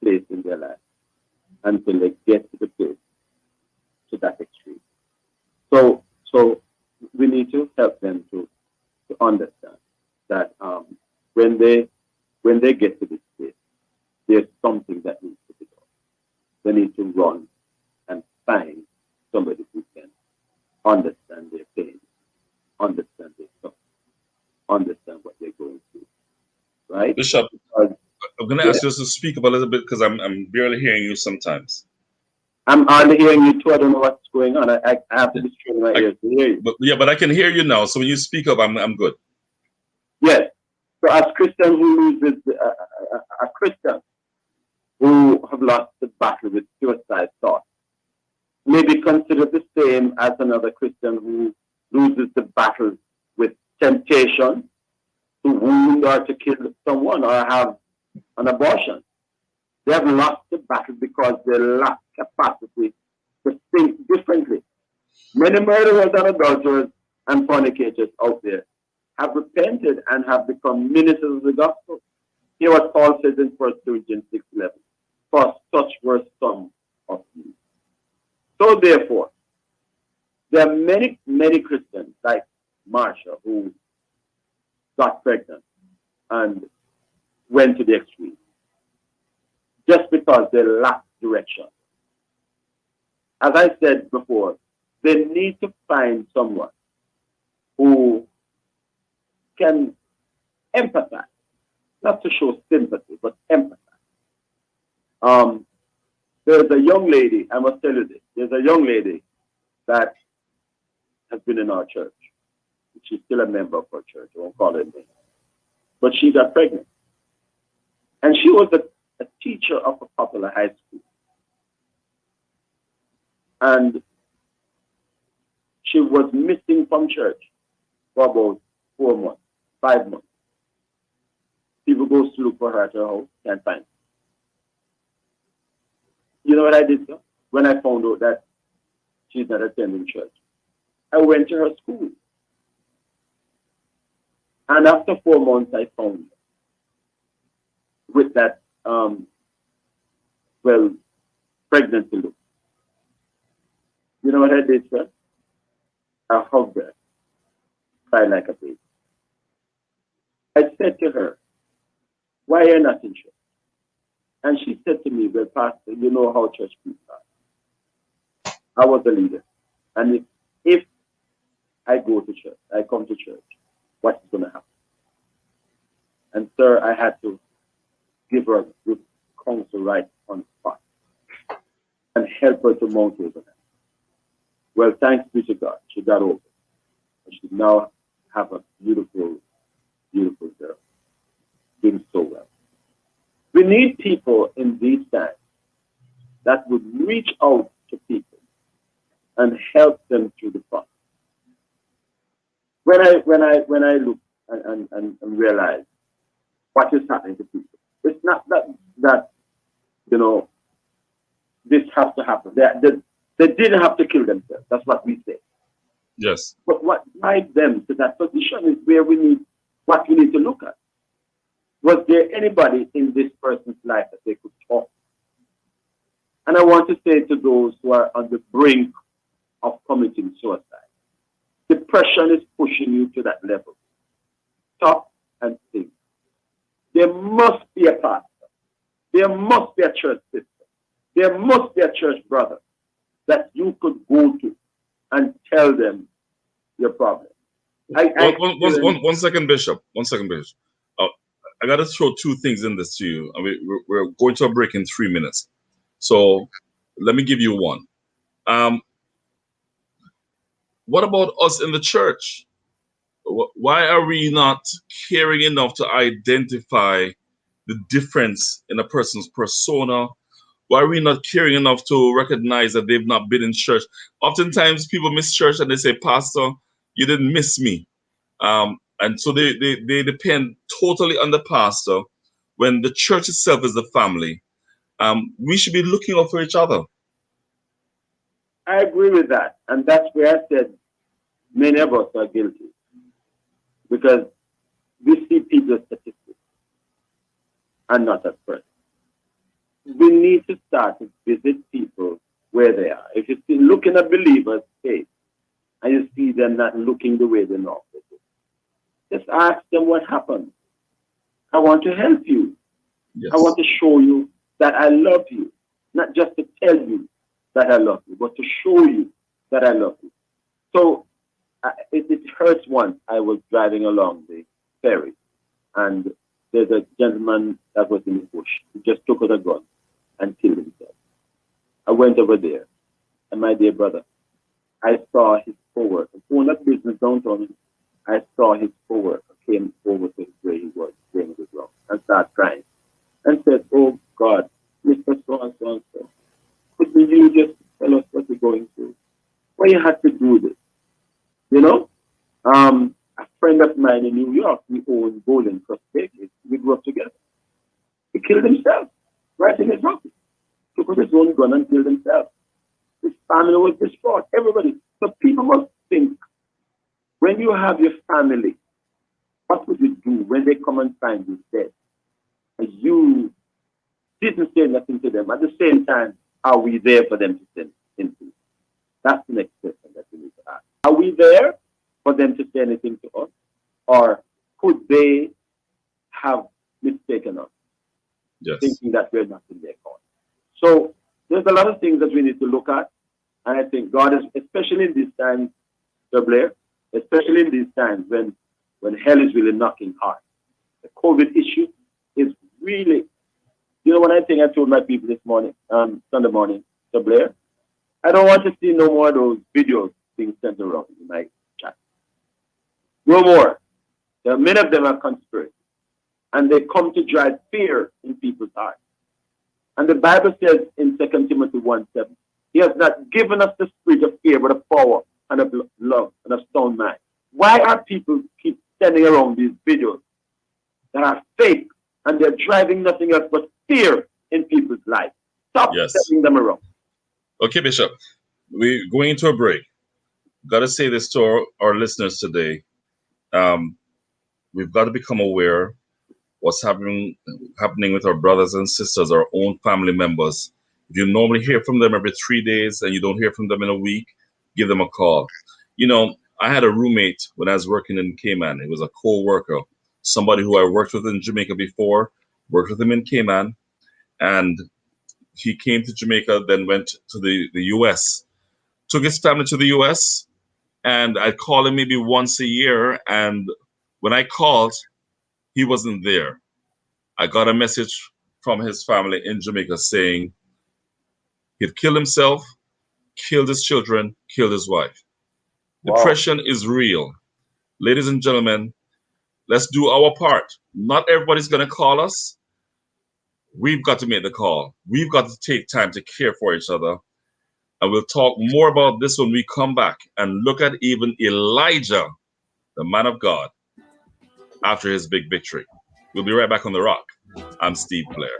place in their life until they get to the place, to that extreme. So we need to help them to understand that when they get to this place, there's something that needs to be done. They need to run and find somebody who can understand their pain, understand their suffering, understand what they're going through. Right? Bishop, I'm going to ask you to speak up a little bit because I'm barely hearing you sometimes. I'm hardly hearing you too. I don't know what's going on. I have to be straining my ears to hear you. But I can hear you now. So when you speak up, I'm good. Yes. So as Christians who loses a Christian who have lost the battle with suicide thoughts may be considered the same as another Christian who loses the battle with temptation to wound or to kill someone or have an abortion. They have lost the battle because they lack capacity to think differently. Many murderers and adulterers and fornicators out there have repented and have become ministers of the gospel. Hear what Paul says in 1 Corinthians 6:11. For such were some of you. So therefore, there are many, many Christians like Marsha who got pregnant and went to the extreme just because they lack direction. As I said before, they need to find someone who can empathize, not to show sympathy, but empathize. There's a young lady, I must tell you this, there's a young lady that has been in our church. She's still a member of our church, I won't call her name. But she got pregnant. And she was a teacher of a popular high school. And she was missing from church for about 4 months, 5 months. People go to look for her at her house, can't find her. You know what I did, sir? When I found out that she's not attending church, I went to her school. And after 4 months, I found her with that, pregnancy look. You know what I did, sir? I hugged her, cried like a baby. I said to her, why are you not in church? And she said to me, well, Pastor, you know how church people are. I was the leader. And if I go to church, I come to church, what's going to happen? And sir, I had to give her good counsel right on the spot and help her to mount over that. Well, thanks be to God, she got over. And she now have a beautiful, beautiful girl, doing so well. We need people in these times that would reach out to people and help them through the process. When I look and realize what is happening to people, it's not that this has to happen. They didn't have to kill themselves. That's what we say. Yes. But what led them to that position is where we need to look at. Was there anybody in this person's life that they could talk to? And I want to say to those who are on the brink of committing suicide, depression is pushing you to that level. Stop and think. There must be a pastor. There must be a church sister. There must be a church brother that you could go to and tell them your problem. One second, Bishop. 1 second, Bishop. I got to throw two things in this to you. I mean, we're going to a break in 3 minutes. So let me give you one. What about us in the church? Why are we not caring enough to identify the difference in a person's persona? Why are we not caring enough to recognize that they've not been in church? Oftentimes people miss church and they say, Pastor, you didn't miss me. And so they depend totally on the pastor when the church itself is the family. We should be looking out for each other. I agree with that. And that's where I said many of us are guilty. Because we see people's statistics and not as persons. We need to start to visit people where they are. If you see, look in a believer's face and you see them not looking the way they normally do, just ask them what happened. I want to help you. Yes. I want to show you that I love you. Not just to tell you that I love you, but to show you that I love you. So it hurts once. I was driving along the ferry and there's a gentleman that was in the bush. He just took out a gun and killed himself. I went over there, and my dear brother, I saw his co-worker. Who owned that business downtown, I saw his co-worker came over to where he was, laying on the ground, and started crying. And said, oh God, Mr. So-and-so, could you just tell us what you're going through? Why you had to do this? You know? A friend of mine in New York, we owned bowling for Vegas. We grew up together. He killed himself right in his office. Took out his own gun and killed himself. His family was destroyed. Everybody. So people must think, when you have your family, what would you do when they come and find you dead? And you didn't say nothing to them. At the same time, are we there for them to say anything? That's the next question that we need to ask. Are we there for them to say anything to us? Or could they have mistaken us, thinking that we're not in their cause? So there's a lot of things that we need to look at. And I think God is, especially in these times, Sir Blair, especially in these times when hell is really knocking hard. The COVID issue is really, you know, one thing I told my people this morning, Sunday morning, Sir Blair, I don't want to see no more of those videos being sent around in my chat. No more. Many of them are conspiracy. And they come to drive fear in people's hearts. And the Bible says in 2 Timothy 1:7, He has not given us the spirit of fear, but of power and of love and of sound mind. Why are people keep sending around these videos that are fake and they're driving nothing else but fear in people's lives? Stop sending them around. Okay, Bishop, we're going into a break. Got to say this to our listeners today. We've got to become aware what's happening with our brothers and sisters, our own family members. If you normally hear from them every 3 days and you don't hear from them in a week, give them a call. You know, I had a roommate when I was working in Cayman. It was a co-worker, somebody who I worked with in Jamaica before, worked with him in Cayman, and he came to Jamaica, then went to the US, took his family to the US, and I called him maybe once a year, and when I called, he wasn't there. I got a message from his family in Jamaica saying he'd killed himself, killed his children, killed his wife. Wow. Depression is real. Ladies and gentlemen, let's do our part. Not everybody's going to call us. We've got to make the call. We've got to take time to care for each other. And we'll talk more about this when we come back and look at even Elijah, the man of God, after his big victory. We'll be right back on The Rock. I'm Steve Blair.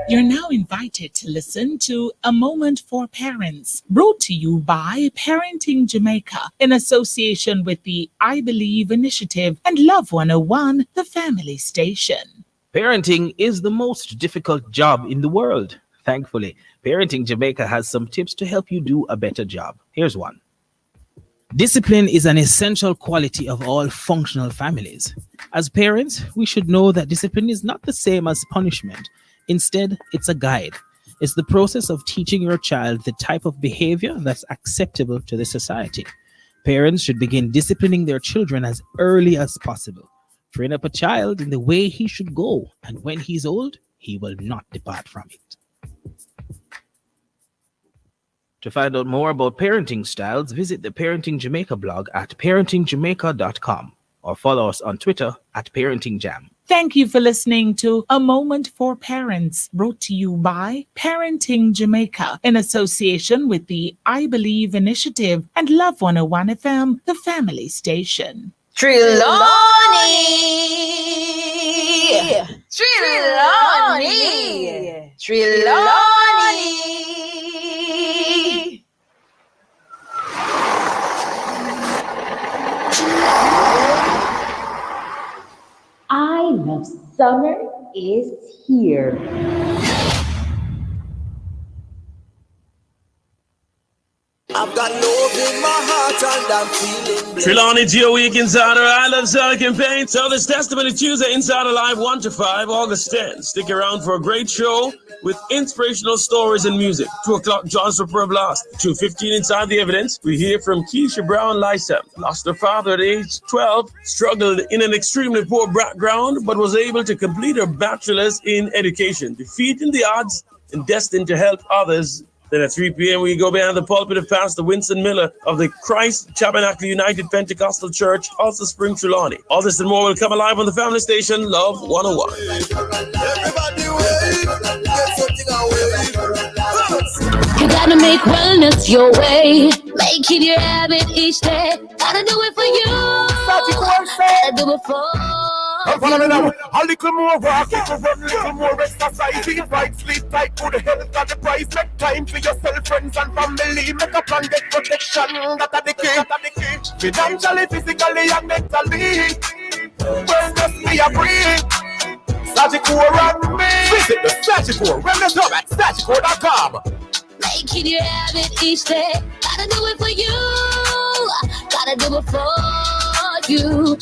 You're now invited to listen to A Moment for Parents, brought to you by Parenting Jamaica in association with the I Believe Initiative and Love 101, the family station. Parenting is the most difficult job in the world. Thankfully, Parenting Jamaica has some tips to help you do a better job. Here's one. Discipline is an essential quality of all functional families. As parents, we should know that discipline is not the same as punishment. Instead, it's a guide. It's the process of teaching your child the type of behavior that's acceptable to the society. Parents should begin disciplining their children as early as possible. Train up a child in the way he should go, and when he's old, he will not depart from it. To find out more about parenting styles, visit the Parenting Jamaica blog at parentingjamaica.com or follow us on Twitter at parentingjam. Thank you for listening to A Moment for Parents, brought to you by Parenting Jamaica in association with the I Believe Initiative and Love 101 FM, the family station. Trelawney! Trelawney! Trelawney! I Love Summer is here. I've got love in my heart and I'm feeling blessed. Trelawney Geo Week Insider, I Love Summer campaign. So this Testimony Tuesday Insider Live 1 to 5, August 10th. Stick around for a great show with inspirational stories and music. 2 o'clock, John's Super Blast. 2:15 Inside the Evidence. We hear from Keisha Brown Lysam. Lost her father at age 12, struggled in an extremely poor background, but was able to complete her bachelor's in education, defeating the odds and destined to help others. Then at 3 p.m., we go behind the pulpit of Pastor Winston Miller of the Christ Tabernacle United Pentecostal Church, also Spring Trelawney. All this and more will come alive on the family station, Love 101. Everybody wave, get something away. You gotta make wellness your way. Make it your habit each day. Gotta do it for you. Gotta do it for I'm following now. A little more walk, a little more exercise. Eat right, sleep tight, good health at the price. Make time for yourself, friends and family. Make a plan, get protection, that are the key. Financially, physically, and mentally. Wellness me a breathe. Sagicor and me. Visit the Sagicor Wellness Hub at sagicor.com. make it your habit each day. Gotta do it for you. Gotta do it for you.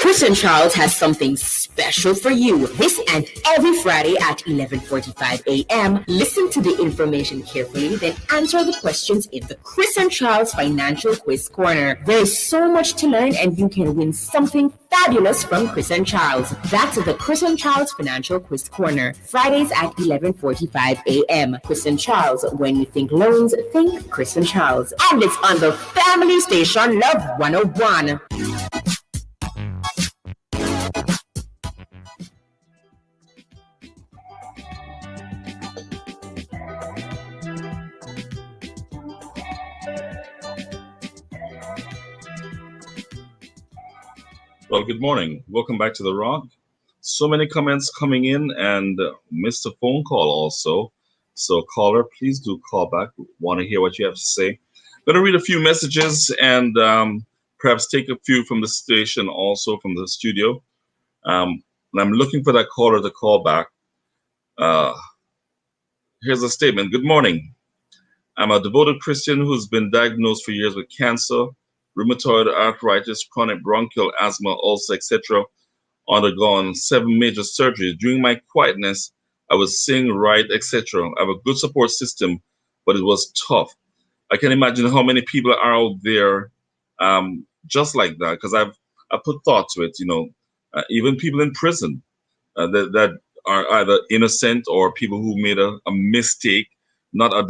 Christian Charles has something special for you this and every Friday at 11:45 a.m. Listen to the information carefully, then answer the questions in the Christian Charles Financial Quiz Corner. There is so much to learn and you can win something fabulous from Christian Charles. That's the Christian Charles Financial Quiz Corner, Fridays at 11:45 a.m. Christian Charles, when you think loans, think Christian Charles. And it's on the family station Love 101. Well, good morning. Welcome back to The Rock. So many comments coming in and missed a phone call also. So caller, please do call back. Want to hear what you have to say. I'm going to read a few messages and perhaps take a few from the station, also from the studio. And I'm looking for that caller to call back. Here's a statement. Good morning. I'm a devoted Christian who's been diagnosed for years with cancer, rheumatoid arthritis, chronic bronchial asthma, ulcer, etc. Undergone 7 major surgeries. During my quietness, I would sing, write, etc. I have a good support system, but it was tough. I can imagine how many people are out there just like that, because I put thought to it, even people in prison that are either innocent or people who made a mistake, not a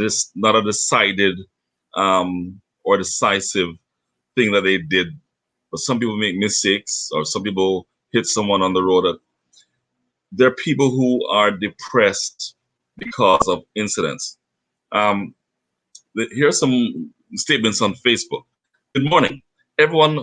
decided or decisive thing that they did. But some people make mistakes, or some people hit someone on the road. There are people who are depressed because of incidents. Here are some statements on Facebook. Good morning. Everyone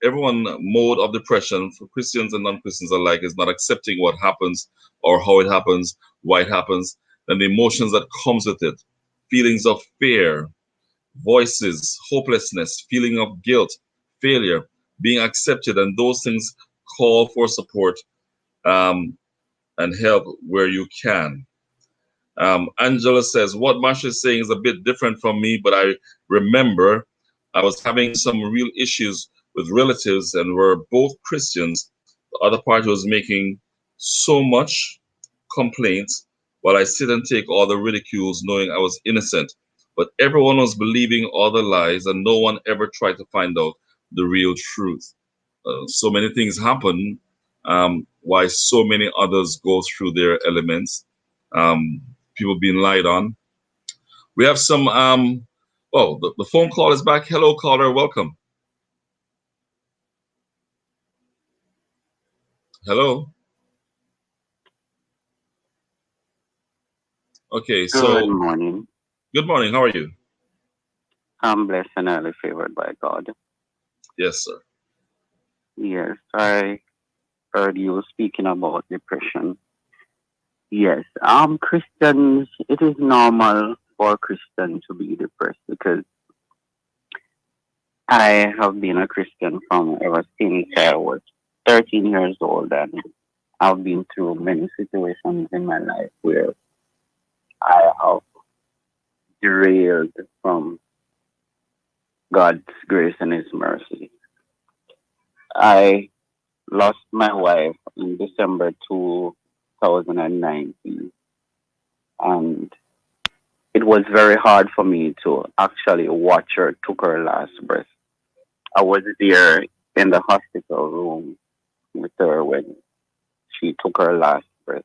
mode of depression for Christians and non-Christians alike is not accepting what happens or how it happens, why it happens, and the emotions that comes with it. Feelings of fear, voices, hopelessness, feeling of guilt, failure, being accepted, and those things call for support and help where you can. Angela says, what Marsha is saying is a bit different from me, but I remember I was having some real issues with relatives and we're both Christians. The other party was making so much complaints while I sit and take all the ridicules knowing I was innocent. But everyone was believing all the lies and no one ever tried to find out the real truth. So many things happen why so many others go through their elements. people being lied on. We have some. Oh, the phone call is back. Hello, caller. Welcome. Hello. Okay, Good so morning. good morning. How are you? I'm blessed and highly favored by God. Yes, sir. Yes, I heard you speaking about depression. Yes, Christians, it is normal for Christians to be depressed because I have been a Christian from ever since I was 13 years old, and I've been through many situations in my life where I have derailed from God's grace and His mercy. I lost my wife in December 2019, and it was very hard for me to actually watch her took her last breath. I was there in the hospital room with her when she took her last breath,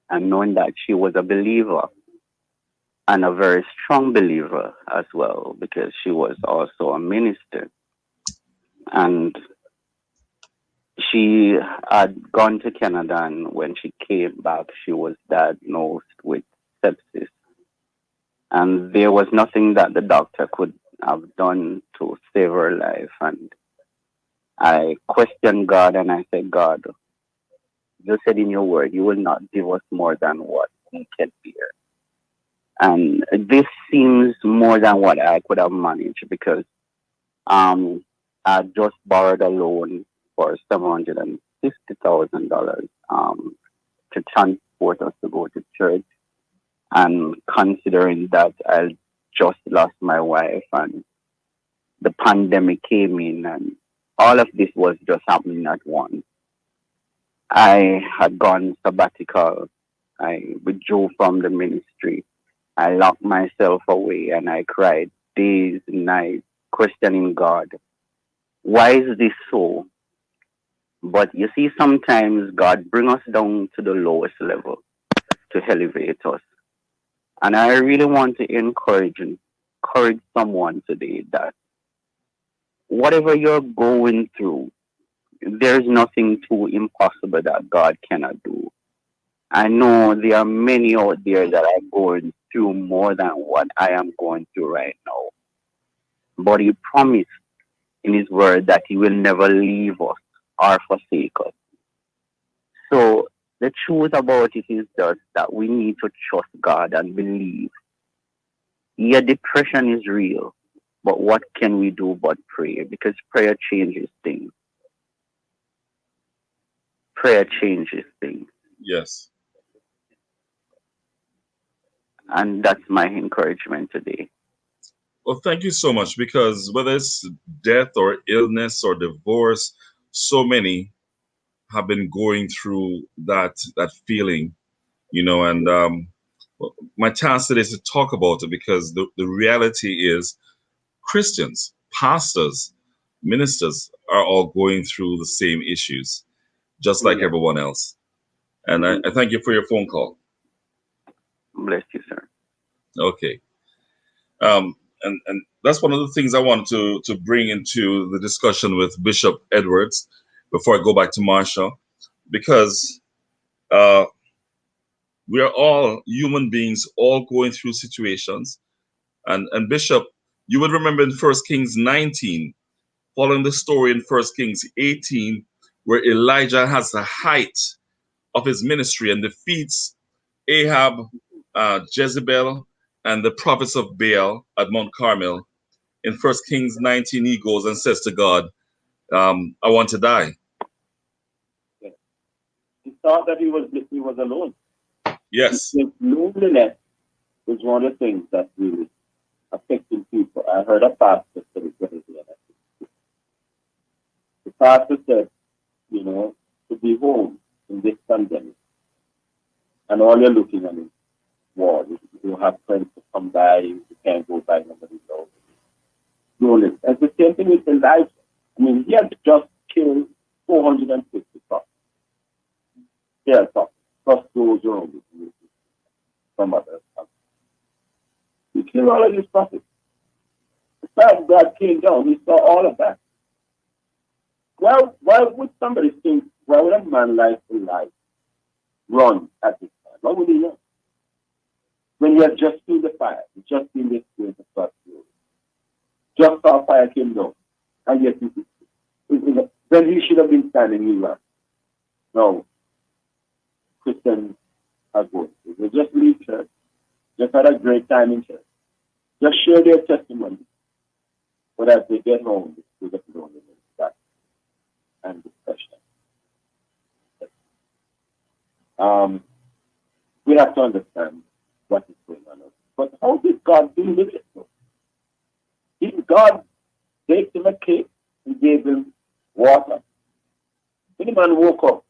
and knowing that she was a believer and a very strong believer as well, because she was also a minister, and she had gone to Canada, and when she came back, she was diagnosed with sepsis. And there was nothing that the doctor could have done to save her life. And I questioned God and I said, God, you said in your word, you will not give us more than what we can bear. And this seems more than what I could have managed because I just borrowed a loan for $750,000 to transport us to go to church. And considering that I just lost my wife and the pandemic came in and all of this was just happening at once. I had gone sabbatical. I withdrew from the ministry. I locked myself away and I cried days and nights questioning God. Why is this so? But you see, sometimes God brings us down to the lowest level to elevate us. And I really want to encourage someone today that whatever you're going through, there's nothing too impossible that God cannot do. I know there are many out there that are going through more than what I am going through right now. But He promised in His word that He will never leave us or forsake us. So the truth about it is just that we need to trust God and believe. Yeah, depression is real, but what can we do but pray? Because prayer changes things. Prayer changes things. Yes. And that's my encouragement today. Well, thank you so much because whether it's death or illness or divorce, so many have been going through that feeling, and my task today is to talk about it because the reality is Christians, pastors, ministers are all going through the same issues, just like everyone else. And I thank you for your phone call. Bless you, sir. Okay. And that's one of the things I wanted to bring into the discussion with Bishop Edwards before I go back to Marsha, because we are all human beings, all going through situations. And Bishop, you would remember in 1 Kings 19, following the story in 1 Kings 18, where Elijah has the height of his ministry and defeats Ahab, Jezebel, and the prophets of Baal at Mount Carmel. In 1 Kings 19, he goes and says to God, I want to die. He thought that he was alone. Yes. Loneliness is one of the things that really affecting people. I heard a pastor say it. The pastor said, to be home in this pandemic, and all you're looking at is war. You have friends to come by, you can't go by, nobody knows. Lonely. And the same thing with Elijah. I mean, he had just killed 450 cops. Yeah, plus those around him. some others. He killed all of these prophets. The time God came down, he saw all of that. Why would somebody think, why would a man like Elijah run at this time? Why would he run? When he had just seen the fire, he just seen the experience of God's glory. Just saw fire came down. And yet, then he should have been standing in line. No. Christians are going to. They just leave church. Just had a great time in church. Just share their testimony. But as they get home, they still get loneliness back and depression. We have to understand what is going on. But how did God deal with it? Did God baked him a cake and gave him water? Any man woke up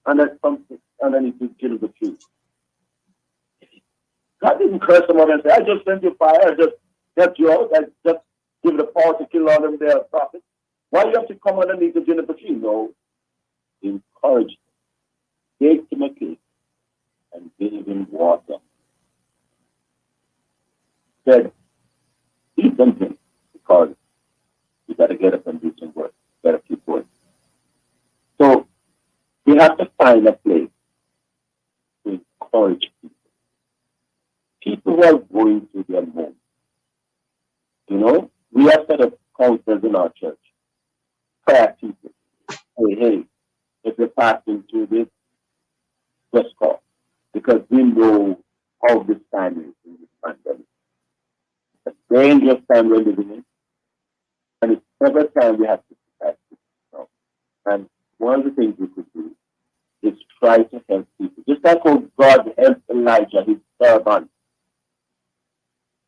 and then something underneath his kill the tree. God didn't curse him out and say, I just sent you fire, I just helped you out, I just give the power to kill all them their prophets. Why do you have to come underneath the juniper tree? No. He encouraged him, baked him a cake, and gave him water. Said, eat something, because you got to get up and do some work. You got to keep going. So, we have to find a place to encourage people. People who are going through their moments. You know, we have set up counselors in our church. Prayer people. Hey, if you're passing through this, just call. Because we know how this time is in this pandemic. It's a dangerous time we're living in. And it's every time we have to protect people. And one of the things we could do is try to help people. Just like how God helped Elijah, his servant.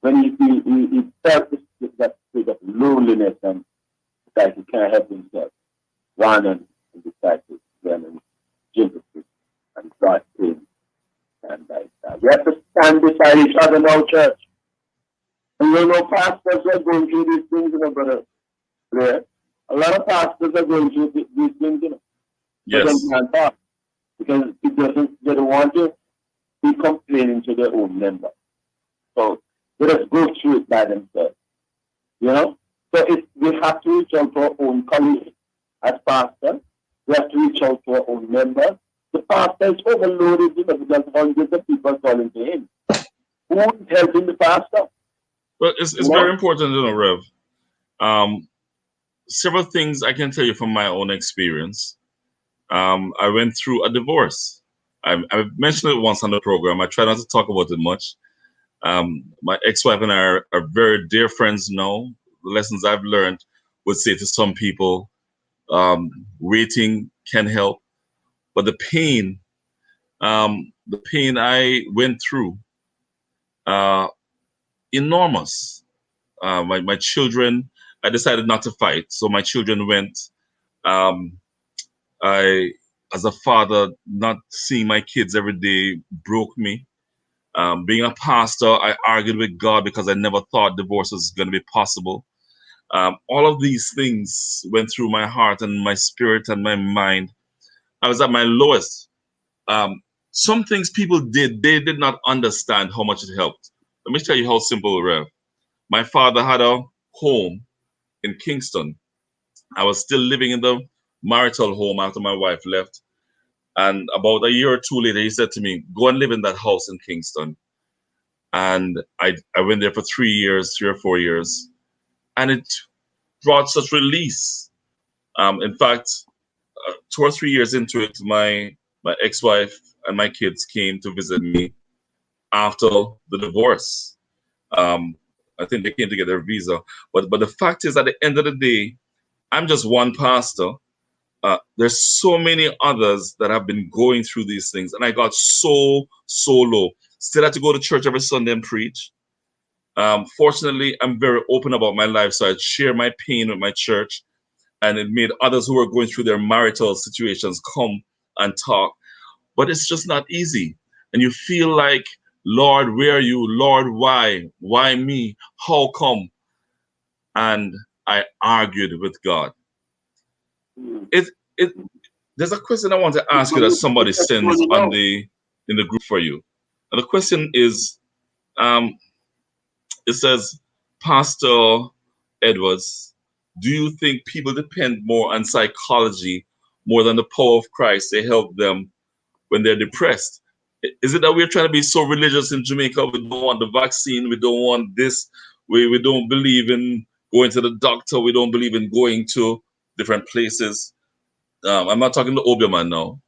When he felt that state of loneliness and that he can't help himself, one and decided to run and jump and God came. And like that. We have to stand beside each other now, church. And you know, pastors are going through these things, you know, brother. Blair. A lot of pastors are going through these things, you know. Yes. But they can't talk because they don't want to be complaining to their own member. So they just go through it by themselves. You know? So we have to reach out to our own colleagues as pastors. We have to reach out to our own members. The pastor is overloaded, you know, because hundreds of people are calling to him. Who is helping the pastor? Well, it's very important to know, Rev. Several things I can tell you from my own experience. I went through a divorce. I mentioned it once on the program. I try not to talk about it much. My ex-wife and I are very dear friends now. The lessons I've learned would say to some people, waiting can help. But the pain I went through, enormous. My children, I decided not to fight. So my children went. As a father, not seeing my kids every day broke me. Being a pastor, I argued with God because I never thought divorce was going to be possible. All of these things went through my heart and my spirit and my mind. I was at my lowest. Some things people did, they did not understand how much it helped. Let me tell you how simple, Rev. My father had a home in Kingston. I was still living in the marital home after my wife left. And about a year or two later, he said to me, go and live in that house in Kingston. And I went there for 3 or 4 years. And it brought such release. In fact, 2 or 3 years into it, my ex-wife and my kids came to visit me after the divorce. I think they came to get their visa. But the fact is, at the end of the day, I'm just one pastor. There's so many others that have been going through these things. And I got so low. Still had to go to church every Sunday and preach. Fortunately, I'm very open about my life. So I share my pain with my church. And it made others who are going through their marital situations come and talk. But it's just not easy. And you feel like, Lord, where are you? Lord, why? Why me? How come? And I argued with God. There's a question I want to ask you that somebody sends in the group for you. And the question is, um, it says, Pastor Edwards, do you think people depend more on psychology more than the power of Christ to help them when they're depressed? Is it that we're trying to be so religious in Jamaica? We don't want the vaccine. We don't want this. We don't believe in going to the doctor. We don't believe in going to different places. I'm not talking to Obeah now,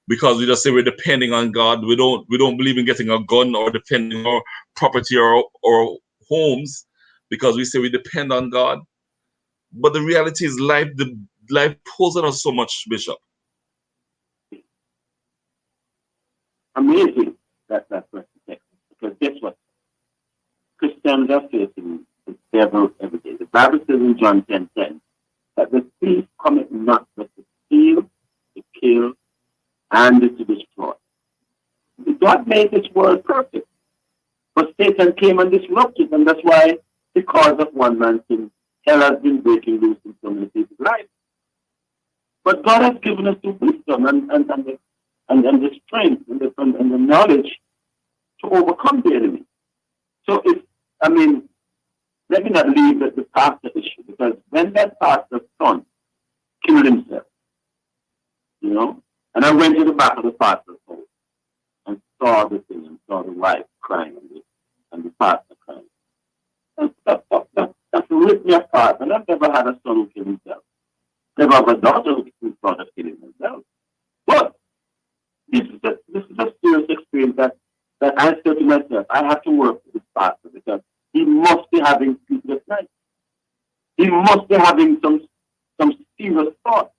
because we just say we're depending on God. We don't believe in getting a gun or defending our property or homes, because we say we depend on God. But the reality is life pulls on us so much, Bishop. Amazing that's what the text. Because guess what? Christians are facing the devil every day. The Bible says in John 10:10 that the thief cometh not but to steal, to kill, and to destroy. God made this world perfect. But Satan came and disrupted, and that's why, because of one man's sin, hell has been breaking loose in so many people's lives. But God has given us the wisdom and the strength and the knowledge to overcome the enemy. So let me not leave the pastor issue, because when that pastor's son killed himself, and I went to the back of the pastor's house and saw the thing and saw the wife crying and the pastor crying. That ripped me apart. And I've never had a son who killed himself. Never have a daughter who thought of killing herself. But this is a serious experience that I said to myself, I have to work with this pastor, because he must be having sleepless nights. He must be having some serious thoughts.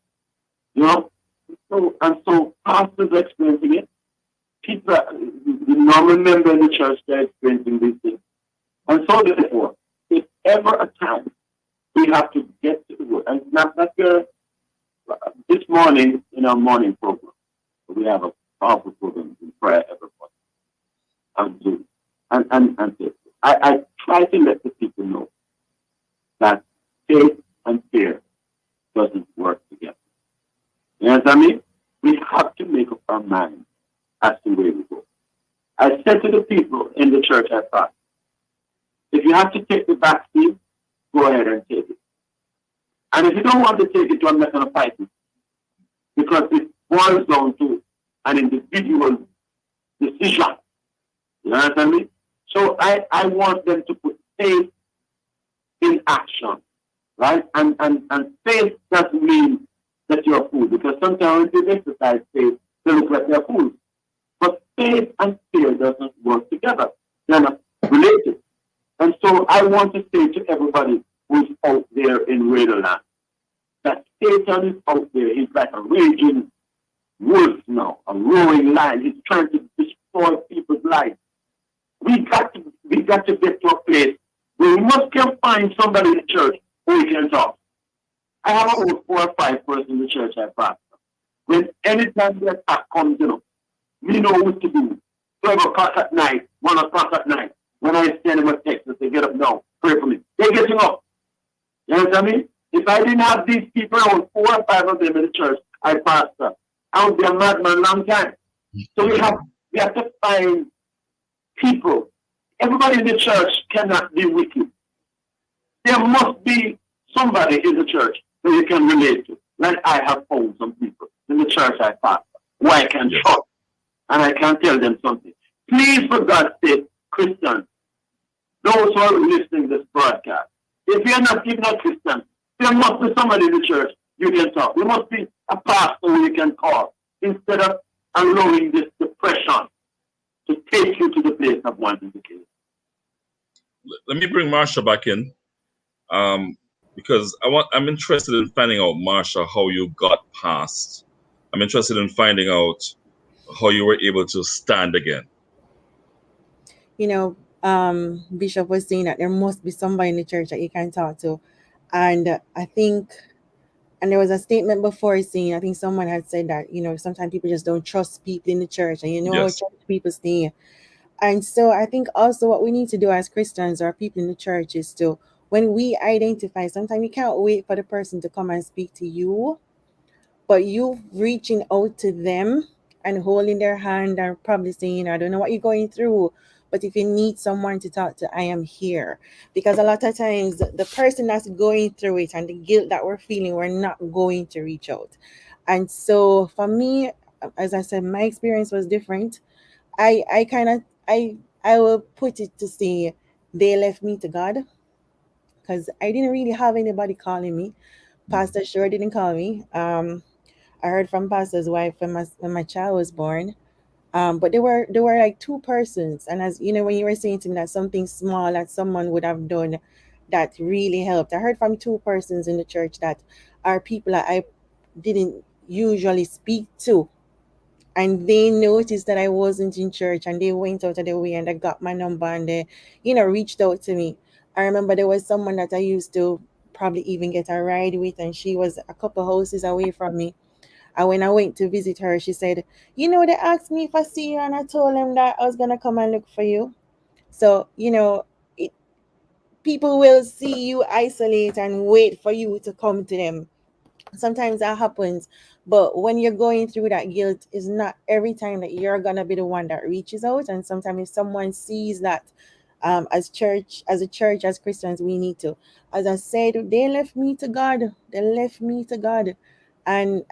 So pastors are experiencing it. People, the normal member in the church, they're experiencing these things. And so therefore, if ever a time we have to get to the word, and not this morning in our morning program, we have a powerful program in prayer every morning. I try to let the people know that faith and fear doesn't work together. You know what I mean? We have to make up our mind as to where we go. I said to the people in the church I pastor, if you have to take the vaccine, go ahead and take it. And if you don't want to take it, I'm not going to fight it, because it boils down to an individual decision. You know what I mean? So I want them to put faith in action, right? And faith doesn't mean that you're a fool, because sometimes when they exercise faith, they look like they're fools. But faith and fear doesn't work together. They're not related. And so I want to say to everybody who's out there in Radio Land that Satan is out there. He's like a raging wolf now, a roaring lion. He's trying to destroy people's lives. We got to get to a place where we must can find somebody in the church who we can talk. I have about 4 or 5 persons in the church I pastor. When anytime the attack comes, we know what to do. 12 o'clock at night, 1 o'clock at night, when I send them a text and say, get up now, pray for me. They're getting up. You know what I mean? If I didn't have these people, around 4 or 5 of them in the church I pastor, I would be a madman a long time. So we have to find people. Everybody in the church cannot be wicked. There must be somebody in the church that you can relate to. Like I have found some people in the church I pastor who I can trust, and I can tell them something. Please, for God's sake, Christians, those who are listening to this broadcast, if you're not even a Christian, there must be somebody in the church you can talk. There must be a pastor who you can call, instead of allowing this depression to take you to the place of wanting to kill. Let me bring Marsha back in, because I'm interested in finding out, Marsha, how you got past. I'm interested in finding out how you were able to stand again. Bishop was saying that there must be somebody in the church that you can talk to. And I think, and there was a statement before saying, I think someone had said that, sometimes people just don't trust people in the church, and Yes. church people stay. And so I think also what we need to do as Christians or people in the church is to, when we identify, sometimes you can't wait for the person to come and speak to you, but you reaching out to them and holding their hand and probably saying, I don't know what you're going through, but if you need someone to talk to, I am here. Because a lot of times the person that's going through it and the guilt that we're feeling, we're not going to reach out. And so for me, as I said, my experience was different. I kind of I will put it to say they left me to God, because I didn't really have anybody calling me. Pastor sure didn't call me. I heard from pastor's wife when my child was born. But there were like two persons, and as you know, when you were saying to me that something small that someone would have done that really helped, I heard from two persons in the church that are people that I didn't usually speak to, and they noticed that I wasn't in church, and they went out of their way and they got my number, and they, reached out to me. I remember there was someone that I used to probably even get a ride with, and she was a couple houses away from me. And when I went to visit her, she said, they asked me if I see you, and I told them that I was going to come and look for you. So, it, people will see you isolate and wait for you to come to them. Sometimes that happens. But when you're going through that guilt, it's not every time that you're going to be the one that reaches out. And sometimes if someone sees that, as Christians, we need to, as I said, they left me to God. They left me to God. And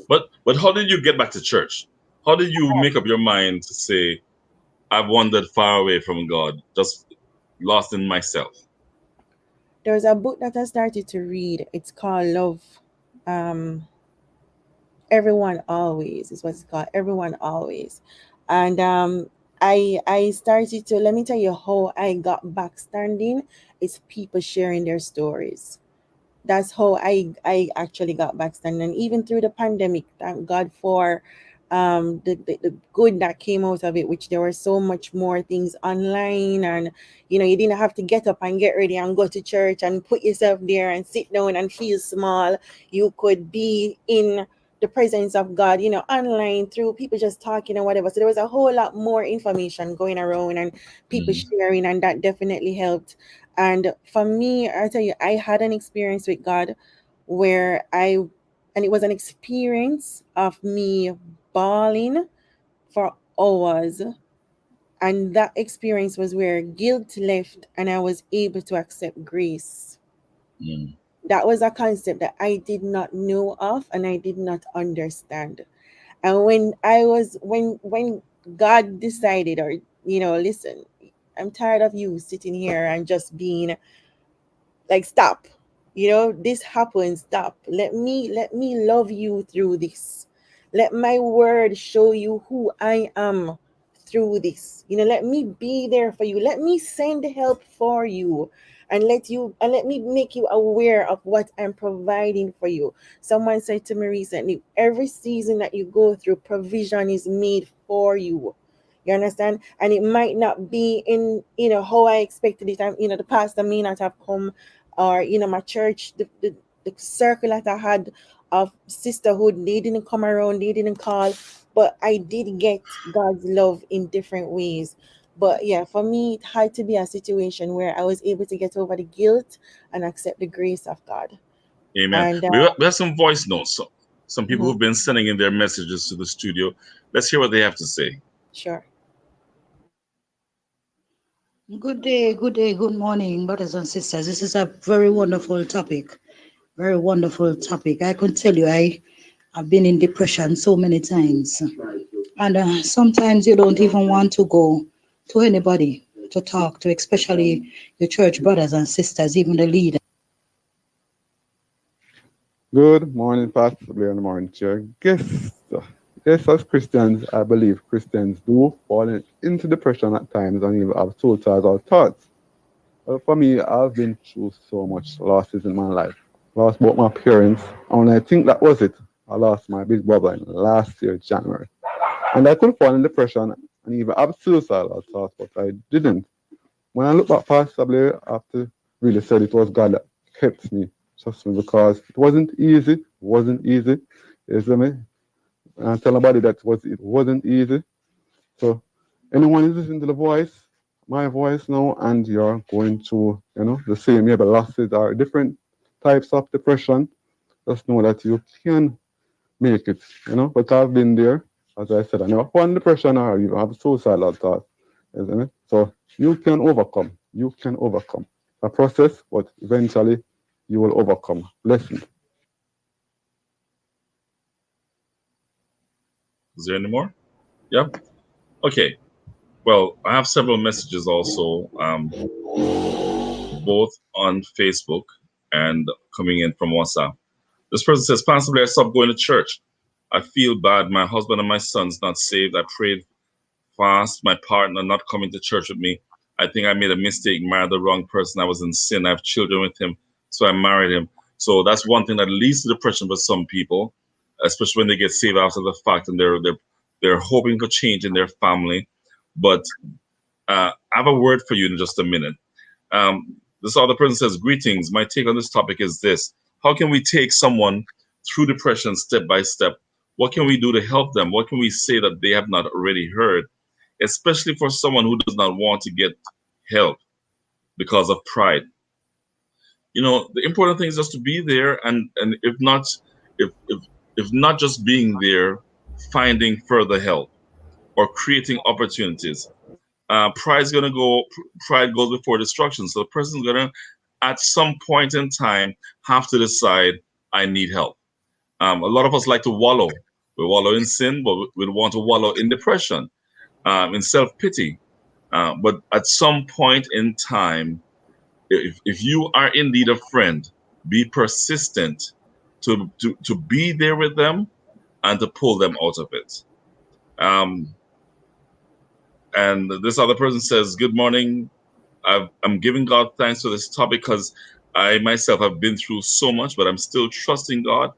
But how did you get back to church? How did you make up your mind to say, I've wandered far away from God, just lost in myself? there's a book that I started to read. It's called Love. Um, Everyone Always is what it's called. Everyone Always. And I started to, let me tell you how I got back standing. It's people sharing their stories. That's how I actually got back standing. And even through the pandemic, thank God for the good that came out of it, which there were so much more things online, and you didn't have to get up and get ready and go to church and put yourself there and sit down and feel small. You could be in the presence of God, online through people just talking and whatever. So there was a whole lot more information going around and people sharing, and that definitely helped. And for me, I tell you, I had an experience with God where and it was an experience of me bawling for hours. And that experience was where guilt left and I was able to accept grace. That was a concept that I did not know of and I did not understand. And when God decided, or listen, I'm tired of you sitting here and just being like, stop, this happens, stop, let me love you through this. Let my word show you who I am through this. Let me be there for you. Let me send help for you, and let me make you aware of what I'm providing for you. Someone said to me recently, every season that you go through, provision is made for you. You understand? And it might not be in how I expected it. And the pastor may not have come, or my church, the circle that I had of sisterhood, they didn't come around, they didn't call, but I did get God's love in different ways. But yeah, for me, it had to be a situation where I was able to get over the guilt and accept the grace of God. Amen. And We have some voice notes. So some people mhm, who've been sending in their messages to the studio. Let's hear what they have to say. sure. Good day, good morning, brothers and sisters. This is a very wonderful topic. Very wonderful topic. I can tell you, I've been in depression so many times. And sometimes you don't even want to go to anybody to talk to, especially your church brothers and sisters, even the leader. Good morning, Pastor Blair and morning, Chair. Yes, as Christians, I believe Christians do fall into depression at times and even have suicidal thoughts. For me, I've been through so much losses in my life. Lost both my parents, and I think that was it. I lost my big brother in last year, January. And I could fall in depression and even have suicidal thoughts, but I didn't. When I look back, Pastor Blair, I have to really say it was God that kept me. Trust me, because it wasn't easy. It wasn't easy. You see me? And I tell nobody that it wasn't easy. So anyone is listening to my voice now, and you're going through, the same maybe losses or different types of depression, just know that you can make it, But I've been there, as I said, I never found depression or even have suicidal thoughts, isn't it? So you can overcome. You can overcome. A process, but eventually you will overcome. Blessings. Is there any more? Yeah. Okay. Well, I have several messages also, both on Facebook and coming in from WhatsApp. This person says, Pastor Blair, I stopped going to church. I feel bad. My husband and my son's not saved. I prayed fast. My partner not coming to church with me. I think I made a mistake, married the wrong person. I was in sin. I have children with him, so I married him. So that's one thing that leads to depression for some people, especially when they get saved after the fact and they're hoping for change in their family. But I have a word for you in just a minute. This other person says, greetings. My take on this topic is this. How can we take someone through depression step by step? What can we do to help them? What can we say that they have not already heard? Especially for someone who does not want to get help because of pride. The important thing is just to be there, and if not just being there, finding further help or creating opportunities. Pride goes before destruction. So the person's gonna, at some point in time, have to decide, I need help. A lot of us like to wallow. We wallow in sin, but we want to wallow in depression, in self-pity. But at some point in time, if you are indeed a friend, be persistent to be there with them and to pull them out of it. And this other person says, good morning. I'm giving God thanks for this topic because I myself have been through so much, but I'm still trusting God.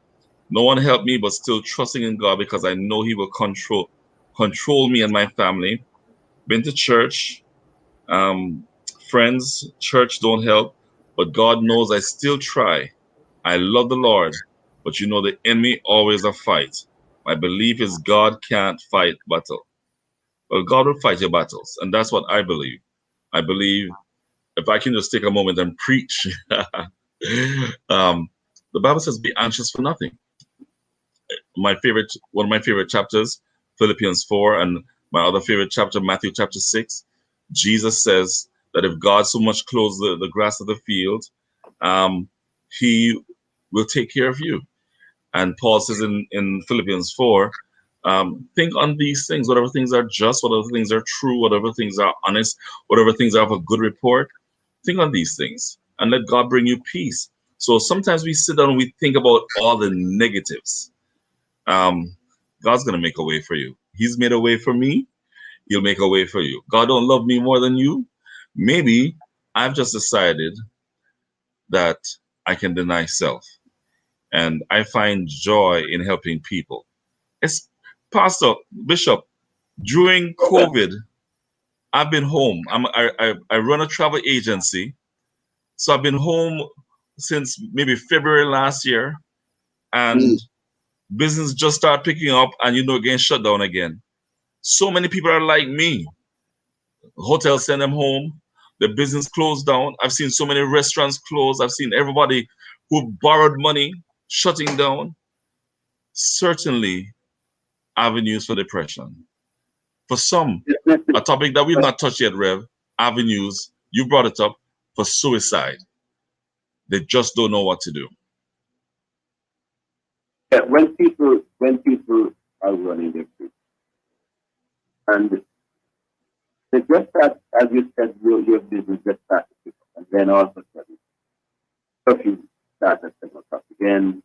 No one helped me, but still trusting in God because I know He will control me and my family. Been to church, friends, church don't help, but God knows I still try. I love the Lord, but the enemy always a fight. My belief is God can't fight battle. Well, God will fight your battles, and that's what I believe. I believe, if I can just take a moment and preach, the Bible says, "Be anxious for nothing." One of my favorite chapters, Philippians 4, and my other favorite chapter, Matthew chapter 6. Jesus says that if God so much clothes the grass of the field, He will take care of you. And Paul says in Philippians 4, think on these things, whatever things are just, whatever things are true, whatever things are honest, whatever things are of a good report, think on these things and let God bring you peace. So sometimes we sit down and we think about all the negatives. God's going to make a way for you. He's made a way for me. He'll make a way for you. God don't love me more than you. Maybe I've just decided that I can deny self. And I find joy in helping people. It's Pastor, Bishop, during COVID, I've been home. I run a travel agency. So I've been home since maybe February last year. And business just started picking up and getting shut down again. So many people are like me. Hotels send them home. The business closed down. I've seen so many restaurants close. I've seen everybody who borrowed money shutting down. Certainly avenues for depression. For some, a topic that we've not touched yet, Rev, avenues, you brought it up, for suicide. They just don't know what to do. Yeah, when people are running their business, and they just start, as you said, your business just started to pick up, and then all of a sudden, stuff started to pick up again,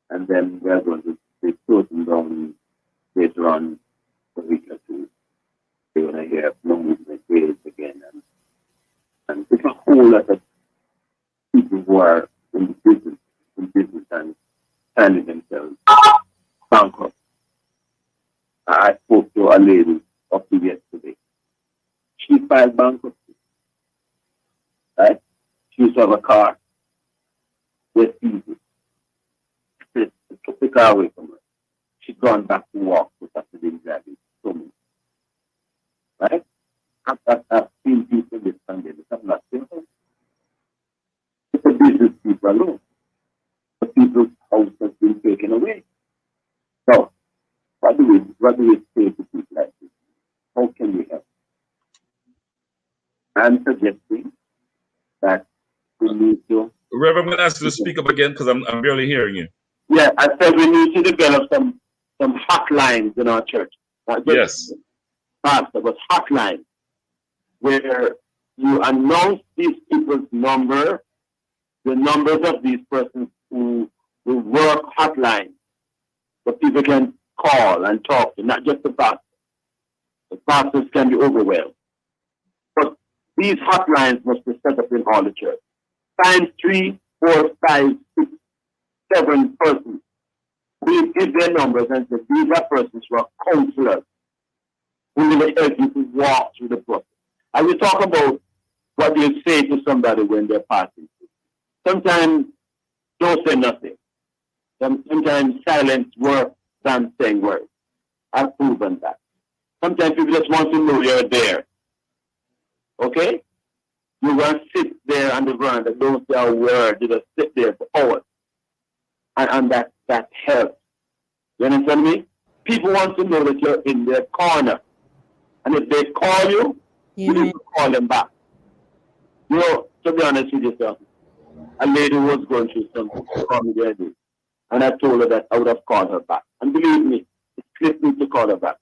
and then we're going to be closing down later on a week or two. You're going to hear no movement waves again, and it's a whole lot of people who are in business and finding themselves bankrupt. I spoke to a lady up to yesterday. She filed bankruptcy. Right? She used to have a car with people. They took the car away from her. She's gone back to work with after being driving so much. Right? I've seen people in this pandemic. I'm not simple. It's a business people alone. The people's house has been taken away. I'm suggesting that we need to. Reverend, I'm going to ask you to speak up again because I'm barely hearing you. Yeah, I said we need to develop some hotlines in our church. Not just Yes. pastor, but hotlines where you announce these people's number, the numbers of these persons who work hotline, so people can call and talk to, not just the pastor. The pastors can be overwhelmed. But these hotlines must be set up in all the church. Times 3, 4, 5, 6, 7 persons. We give their numbers and say, these are persons who are counselors who will help you to walk through the process. And we talk about what you say to somebody when they're passing through. Sometimes don't say nothing. Sometimes silence works than saying words. I've proven that. Sometimes people just want to know you're there. Okay? You want to sit there on the ground and don't say a word. You just sit there for hours. And that helps. You understand me? People want to know that you're in their corner. And if they call you, you need to call them back. You know, to be honest with yourself, a lady was going through something. She called me the other day. And I told her that I would have called her back. And believe me, it slipped me to call her back.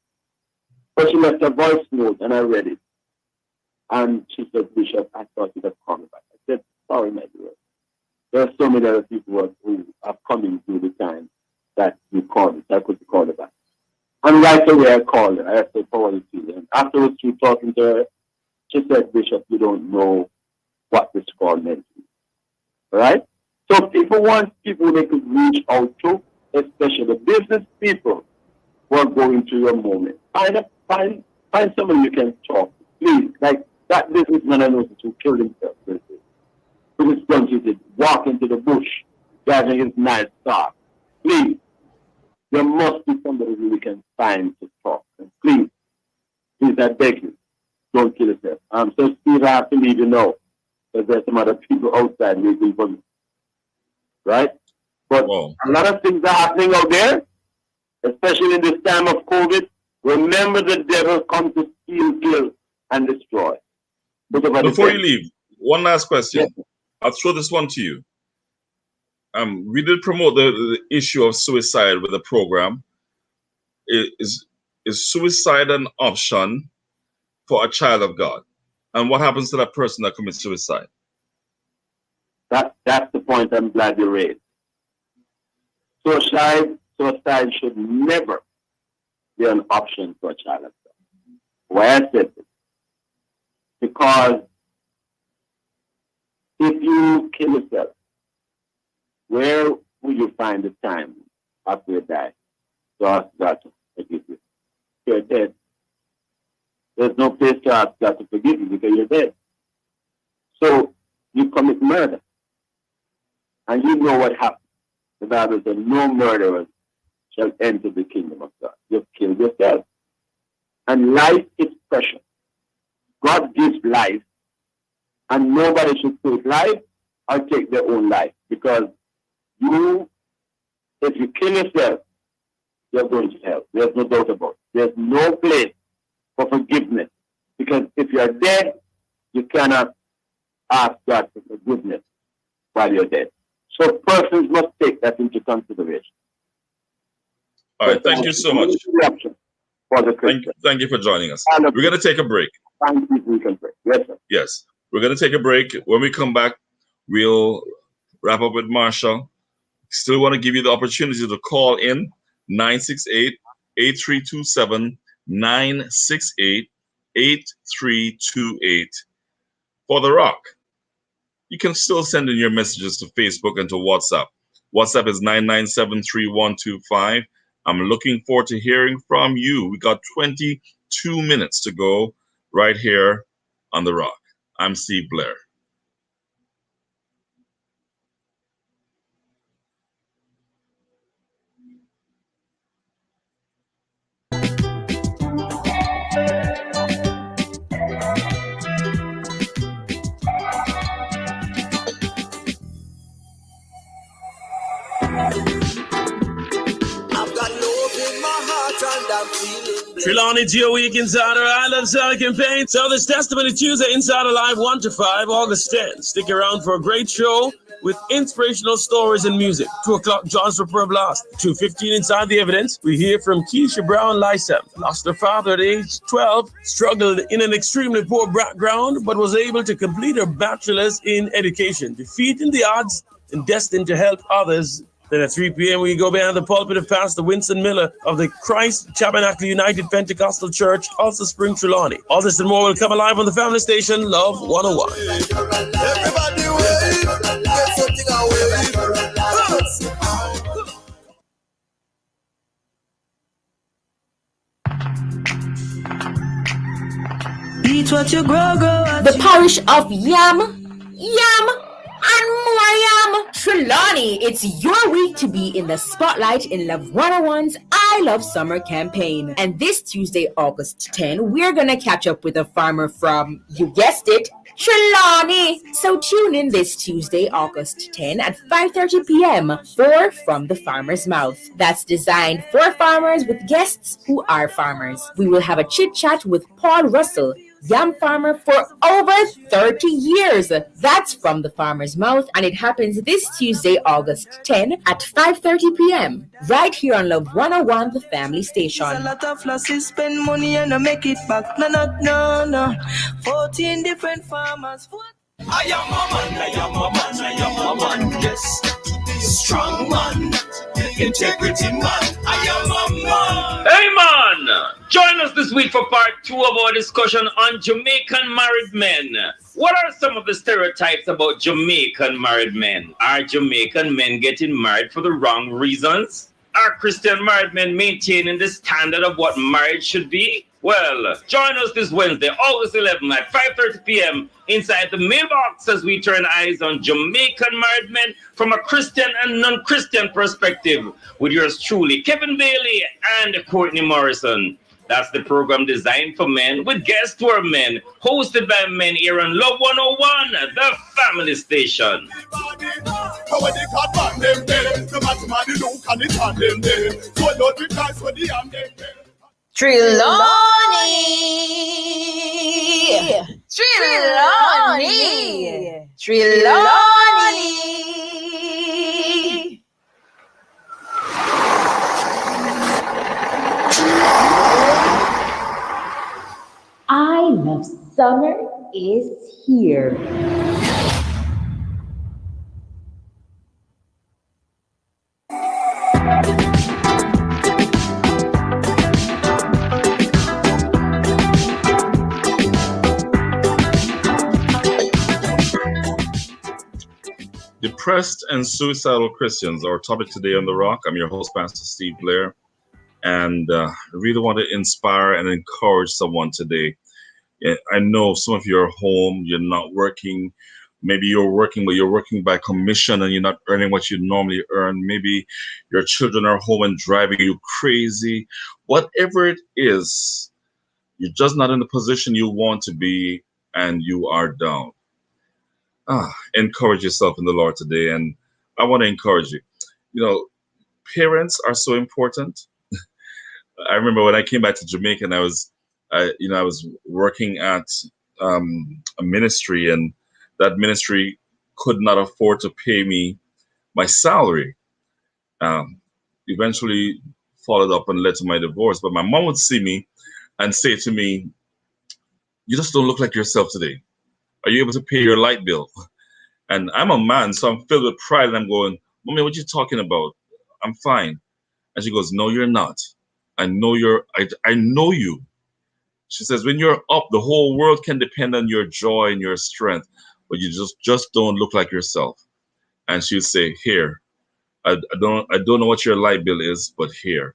But she left a voice note and I read it. And she said, Bishop, I thought you'd have called me back. I said, sorry, my dear. There are so many other people who are coming through the time that you called me, so I could call her back. And right away I called her. I said, forward it to you. And afterwards, through talking to her, she said, Bishop, you don't know what this call meant to me. All right? So people want people they could reach out to, especially the business people who are going through your moment. Find somebody you can talk to. Please, like that businessman I noticed who killed himself. Who is going to walk into the bush, driving his nice car. Please, there must be somebody who we can find to talk. And please, I beg you, don't kill yourself. So Steve, I have to leave you now, because there's some other people outside waiting for me. Right? But a lot of things are happening out there, especially in this time of COVID. Remember, the devil comes to steal, kill, and destroy. Before you leave, one last question. Yes. I'll throw this one to you. We did promote the issue of suicide with the program. Is suicide an option for a child of God? And what happens to that person that commits suicide? That's the point I'm glad you raised. Suicide should never be an option for a child of God. Why I said this? Because if you kill yourself, where will you find the time after you die to ask God to forgive you? You're dead. There's no place to ask God to forgive you because you're dead. So you commit murder. And you know what happened. The Bible says, no murderer shall enter the kingdom of God. You've killed yourself. And life is precious. God gives life. And nobody should take life or take their own life. Because if you kill yourself, you're going to hell. There's no doubt about it. There's no place for forgiveness. Because if you're dead, you cannot ask God for forgiveness while you're dead. So persons must take that into consideration. All right, thank you so much. Thank you for joining us. We're going to take a break. Yes, sir. Yes, we're going to take a break. When we come back, we'll wrap up with Marshall. Still want to give you the opportunity to call in 968-8327, 968-8328 for The Rock. You can still send in your messages to Facebook and to WhatsApp. WhatsApp is 9973125. I'm looking forward to hearing from you. We got 22 minutes to go right here on The Rock. I'm Steve Blair. Trelawney, Geo Week Insider, I Love Summer Campaign. So this Testimony Tuesday, Insider Live 1 to 5, August 10th. Stick around for a great show with inspirational stories and music. 2 o'clock, John's Report Blast. 2:15 Inside the Evidence. We hear from Keisha Brown Lysam. Lost her father at age 12, struggled in an extremely poor background, but was able to complete her bachelor's in education, defeating the odds and destined to help others. Then at 3 p.m. we go behind the pulpit of Pastor Winston Miller of the Christ Tabernacle United Pentecostal Church, also Spring Trelawney. All this and more will come alive on the family station, Love 101. Everybody wave, get something away. Eat what you grow. The parish of Yam, and more Yam. Trelawney, it's your week to be in the spotlight in Love 101's I Love Summer campaign. And this Tuesday, August 10, we're gonna catch up with a farmer from, you guessed it, Trelawney. So tune in this Tuesday, August 10 at 5:30 p.m. for From the Farmer's Mouth. That's designed for farmers with guests who are farmers. We will have a chit chat with Paul Russell, yam farmer for over 30 years. That's From the Farmer's Mouth, and it happens this Tuesday, August 10 at 5:30 p.m. right here on Love 101, the family station. A lot of losses, spend money and I make it back. No. 14 different farmers. I am a man, yes. Strong man, integrity man. I am a man. Hey man! Join us this week for part 2 of our discussion on Jamaican married men. What are some of the stereotypes about Jamaican married men? Are Jamaican men getting married for the wrong reasons? Are Christian married men maintaining the standard of what marriage should be? Well, join us this Wednesday, August 11 at 5:30 p.m. inside the mailbox as we turn eyes on Jamaican married men from a Christian and non-Christian perspective with yours truly, Kevin Bailey and Courtney Morrison. That's the program designed for men with guests who are men, hosted by men here on Love 101, the family station. Trelawney. I Love Summer is here. Depressed and suicidal Christians, our topic today on The Rock. I'm your host, Pastor Steve Blair, and I really want to inspire and encourage someone today. I know some of you are home, you're not working. Maybe you're working, but you're working by commission and you're not earning what you normally earn. Maybe your children are home and driving you crazy. Whatever it is, you're just not in the position you want to be and you are down. Encourage yourself in the Lord today, and I want to encourage you. You know, parents are so important. I remember when I came back to Jamaica, and I was working at a ministry, and that ministry could not afford to pay me my salary. Eventually followed up and led to my divorce. But my mom would see me and say to me, "You just don't look like yourself today. Are you able to pay your light bill?" And I'm a man, so I'm filled with pride, and I'm going, "Mommy, what you talking about? I'm fine." And she goes, "No, you're not. I know I know you." She says, "When you're up, the whole world can depend on your joy and your strength, but you just don't look like yourself." And she would say, "Here, I don't know what your light bill is, but here."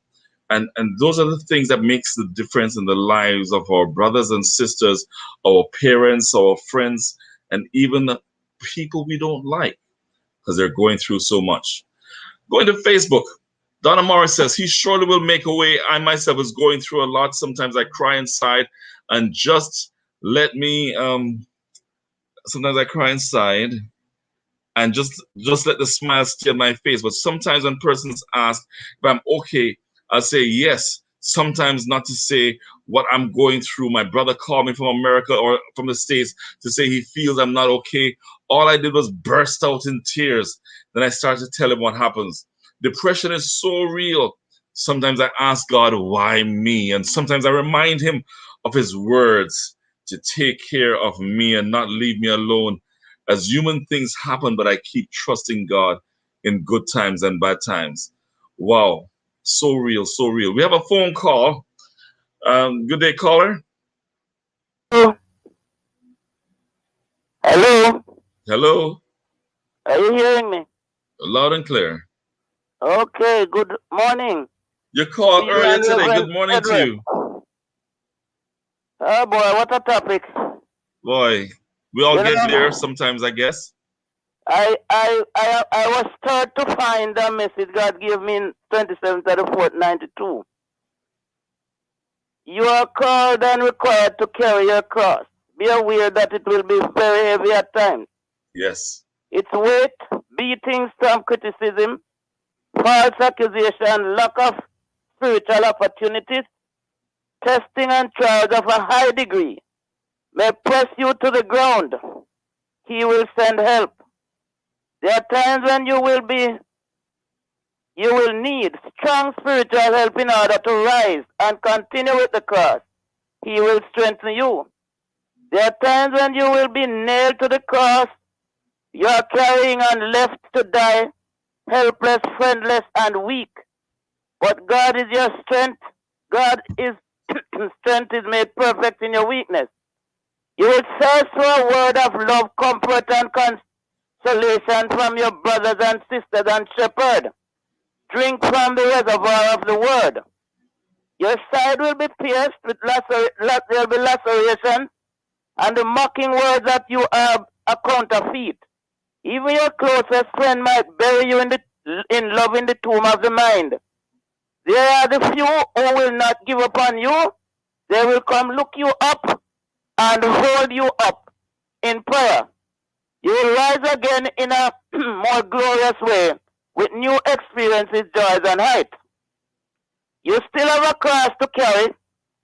And those are the things that makes the difference in the lives of our brothers and sisters, our parents, our friends, and even the people we don't like, because they're going through so much. Going to Facebook, Donna Morris says, "He surely will make a way. I myself is going through a lot. Sometimes I cry inside and just let me, sometimes I cry inside and just let the smile stay on my face. But sometimes when persons ask if I'm okay, I'll say yes. sometimes not to say what I'm going through. My brother called me from America or from the States to say he feels I'm not okay. All I did was burst out in tears. Then I started to tell him what happens. Depression is so real. Sometimes I ask God, why me? And sometimes I remind him of his words to take care of me and not leave me alone. As human things happen, but I keep trusting God in good times and bad times. Wow. So real, so real. We have a phone call. Good day, caller. Hello, Hello. are you hearing me? Loud and clear. Okay, good morning. You called Peter earlier and today. Reverend Good morning to Edward. you. Oh boy, what a topic. Boy, we all You get there know, sometimes, I guess. I was stirred to find the message God gave me in 27th of the 4th, 92. You are called and required to carry your cross. Be aware that it will be very heavy at times. Yes. It's weight, beatings, some criticism, false accusation, lack of spiritual opportunities, testing and trials of a high degree may press you to the ground. He will send help. There are times when you will need strong spiritual help in order to rise and continue with the cross. He will strengthen you. There are times when you will be nailed to the cross. You are carrying and left to die, helpless, friendless, and weak. But God is your strength. God is strength is made perfect in your weakness. You will search for a word of love, comfort, and consolation from your brothers and sisters and shepherd. Drink from the reservoir of the word. Your side will be pierced with there will be laceration, and the mocking words that you are a counterfeit. Even your closest friend might bury you in love in the tomb of the mind. There are the few who will not give up on you. They will come look you up and hold you up in prayer. You will rise again in a more glorious way with new experiences, joys, and heights. You still have a cross to carry,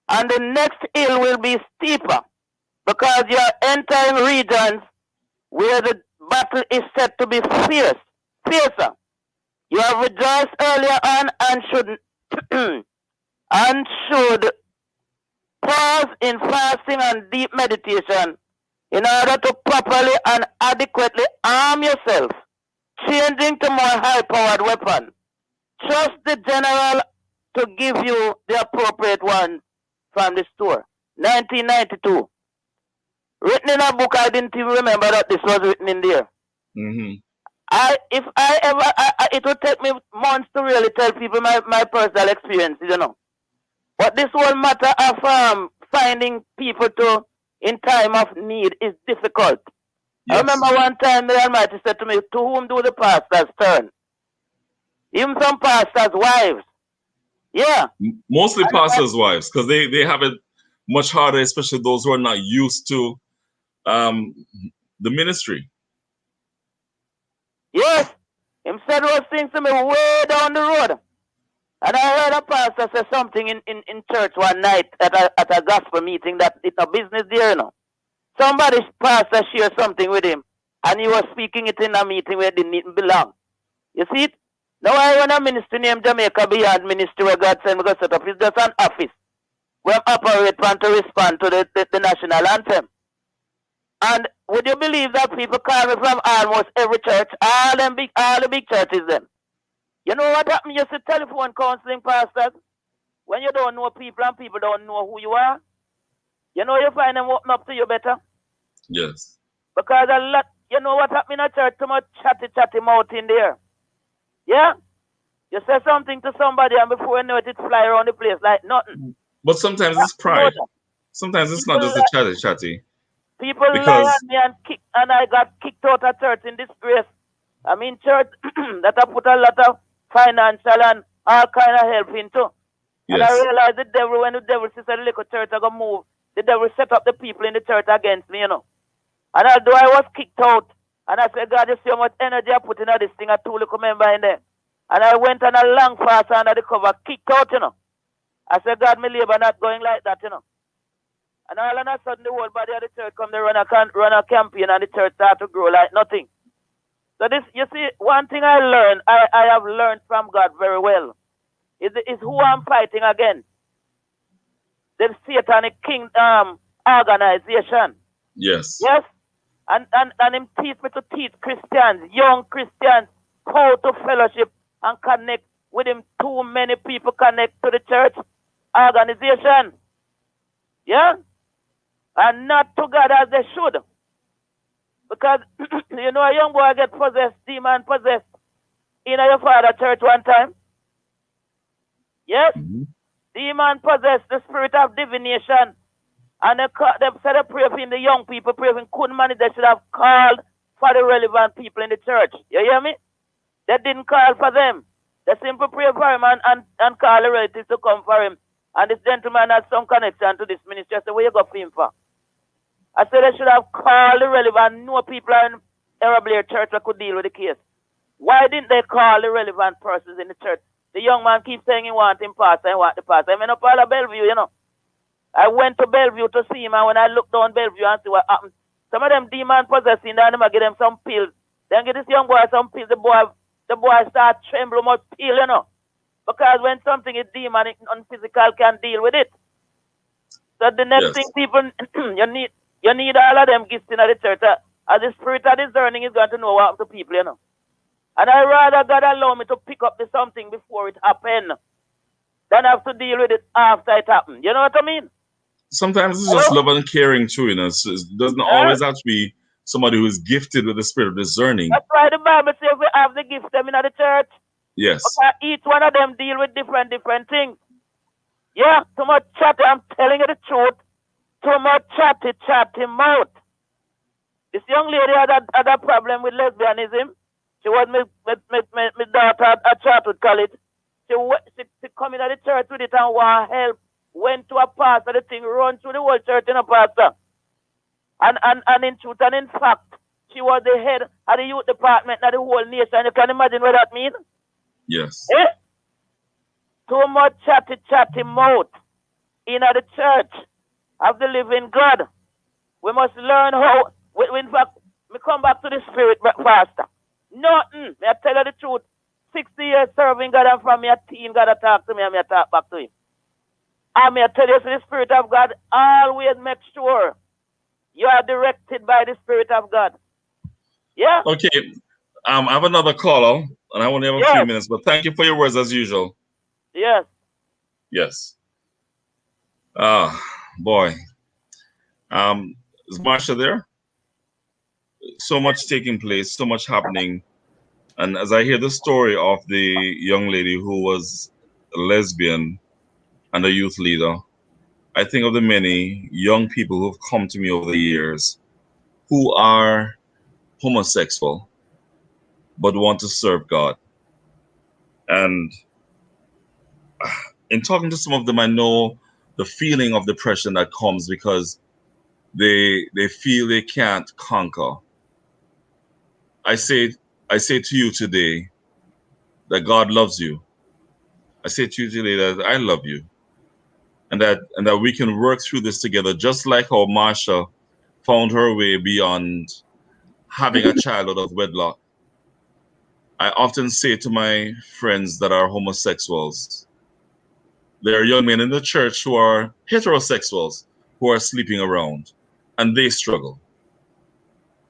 and the next hill will be steeper because you are entering regions where the battle is set to be fiercer. You have rejoiced earlier on and should pause in fasting and deep meditation in order to properly and adequately arm yourself, changing to more high-powered weapon. Trust the general to give you the appropriate one from the store. 1992. Written in a book, I didn't even remember that this was written in there. Mm-hmm. It would take me months to really tell people my personal experiences, you know. But this whole matter of finding people in time of need is difficult. Yes. I remember one time the Almighty said to me, to whom do the pastors turn? Even some pastors' wives. Yeah. Mostly pastors' wives, because they have it much harder, especially those who are not used to the ministry. Yes. Him said those things to me way down the road. And I heard a pastor say something in church one night at a gospel meeting that it's a business there, you know. Somebody's pastor shared something with him, and he was speaking it in a meeting where it didn't belong. You see it? Now I run a ministry named Jamaica Beyond Ministry where God sent me to set up. It's just an office where I operate to respond to the national anthem. And would you believe that people call me from almost every church, all the big churches then? You know what happened? You see telephone counseling pastors. When you don't know people and people don't know who you are, you know you find them open up to you better. Yes. Because a lot, you know what happened in a church? Too much chatty mouth in there. Yeah? You say something to somebody and before you know it, it fly around the place like nothing. But sometimes it's pride. Sometimes it's not just the chatty. People lie on me and I got kicked out of church in disgrace. I mean church that I put a lot of financial and all kind of help into. Yes. And I realized when the devil says a little church I go move, the devil set up the people in the church against me, you know. And although I was kicked out, and I said, God, you see how much energy I put into this thing, I two little member in there. And I went on a long fast under the cover, kicked out, you know. I said, God, my labor not going like that, you know. And all of a sudden, the whole body of the church come, they run a campaign, and the church start to grow like nothing. So this, you see, one thing I learned, I have learned from God very well, is who I'm fighting against. The satanic organization. Yes. Yes? And him teach me to teach Christians, young Christians, how to fellowship and connect with him. Too many people connect to the church organization. Yeah? And not to God as they should. Because, you know, a young boy get possessed, demon possessed, in your father church one time. Yes? Demon possessed, the spirit of divination. And they said they pray for him, the young people pray for him, couldn't manage. They should have called for the relevant people in the church. You hear me? They didn't call for them. They simply pray for him and call the relatives to come for him. And this gentleman has some connection to this ministry. I said, where you go for him for? I said they should have called the relevant, no people in Herro Blair church that could deal with the case. Why didn't they call the relevant persons in the church? The young man keeps saying he wants him pastor, he wants the pastor. I mean, up all of Bellevue, you know. I went to Bellevue to see him, and when I looked down Bellevue and see what happened, some of them demon possessing, and them give them some pills. Then give this young boy some pills, the boy start trembling more pill, you know. Because when something is demonic and physical can deal with it. So the next thing people you need all of them gifts in the church. As the spirit of discerning is going to know what happened to people, you know. And I rather God allow me to pick up the something before it happen than have to deal with it after it happened. You know what I mean? Sometimes it's just love and caring too, you know. It doesn't always have to be somebody who is gifted with the spirit of discerning. That's why the Bible says we have the gifts them in the church. Yes. Because each one of them deal with different things. Yeah, too much chatty, I'm telling you the truth. Too much chatty mouth. This young lady had a problem with lesbianism. She was my daughter at childhood college. She come in at the church with it and want help. Went to a pastor, the thing run through the whole church in a pastor. And in truth and in fact, she was the head of the youth department of the whole nation. You can imagine what that means? Yes. Eh? Too much chatty mouth in the church of the living God. We must learn how, in fact, we come back to the spirit faster. Nothing. I tell you the truth. 60 years serving God, and from me a teen, God talk to me and me talk back to him. And me tell you, the Spirit of God always make sure you are directed by the Spirit of God. Yeah? Okay. I have another caller, and I only have a few minutes, but thank you for your words as usual. Yes. Yes. Boy. Is Marsha there? So much taking place, so much happening. And as I hear the story of the young lady who was a lesbian and a youth leader, I think of the many young people who have come to me over the years who are homosexual but want to serve God. And in talking to some of them, I know the feeling of depression that comes because they feel they can't conquer. I say to you today that God loves you. I say to you today that I love you. And that we can work through this together, just like how Marsha found her way beyond having a child out of wedlock. I often say to my friends that are homosexuals, there are young men in the church who are heterosexuals who are sleeping around, and they struggle.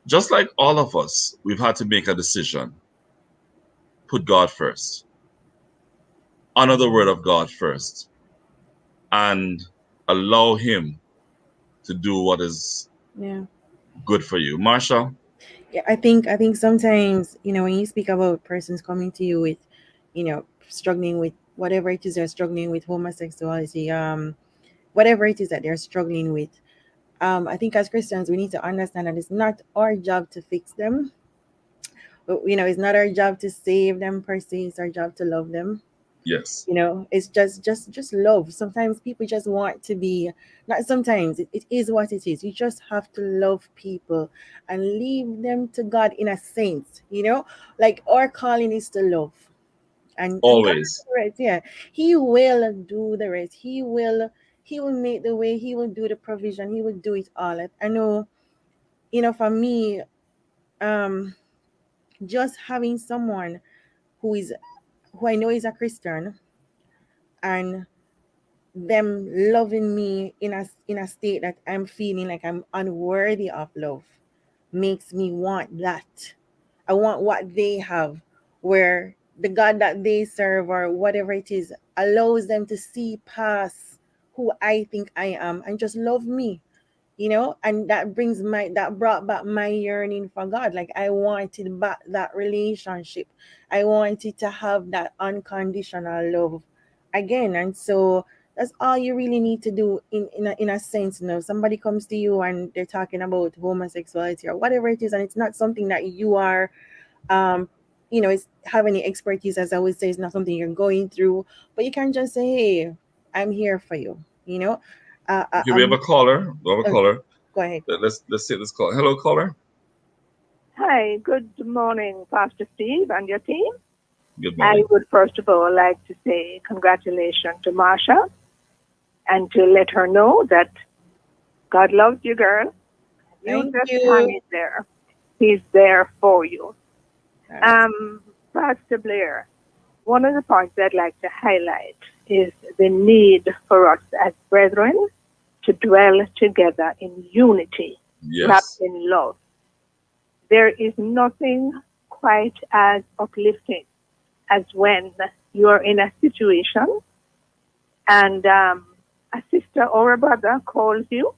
Just like all of us, we've had to make a decision. Put God first. Honor the word of God first. And allow him to do what is good for you. Marsha? Yeah, I think sometimes, you know, when you speak about persons coming to you with, you know, struggling with whatever it is they're struggling with, homosexuality, whatever it is that they're struggling with, I think as Christians we need to understand that it's not our job to fix them. But, you know, it's not our job to save them per se. It's our job to love them. Yes. You know, it's just love. Sometimes people just want to be, not sometimes, it is what it is. You just have to love people and leave them to God in a sense, you know, like our calling is to love. and God will Always. do the rest. Yeah, He will do the rest. He will make the way. He will do the provision. He will do it all. I know, for me, um, just having someone who I know is a Christian, and them loving me in a state that I'm feeling like I'm unworthy of love makes me want that. I want what they have, where the God that they serve or whatever it is allows them to see past who I think I am and just love me. And that brought back my yearning for God. Like, I wanted back that relationship. I wanted to have that unconditional love again. And so that's all you really need to do in a sense. Somebody comes to you and they're talking about homosexuality or whatever it is, and it's not something that you are it's have any expertise, as I would say. It's not something you're going through, but you can just say, hey, I'm here for you. Okay, we have a caller. We have a uh, caller. Go ahead. Let's take this call. Hello, caller. Hi, good morning, Pastor Steve and your team. Good I morning. would first of all like to say congratulations to Marsha and to let her know that God loves you, girl. You Thank just you. hang it there. He's there for you. Yes. Pastor Blair, one of the points I'd like to highlight is the need for us as brethren to dwell together in unity, wrapped Yes. in love. There is nothing quite as uplifting as when you're in a situation and a sister or a brother calls you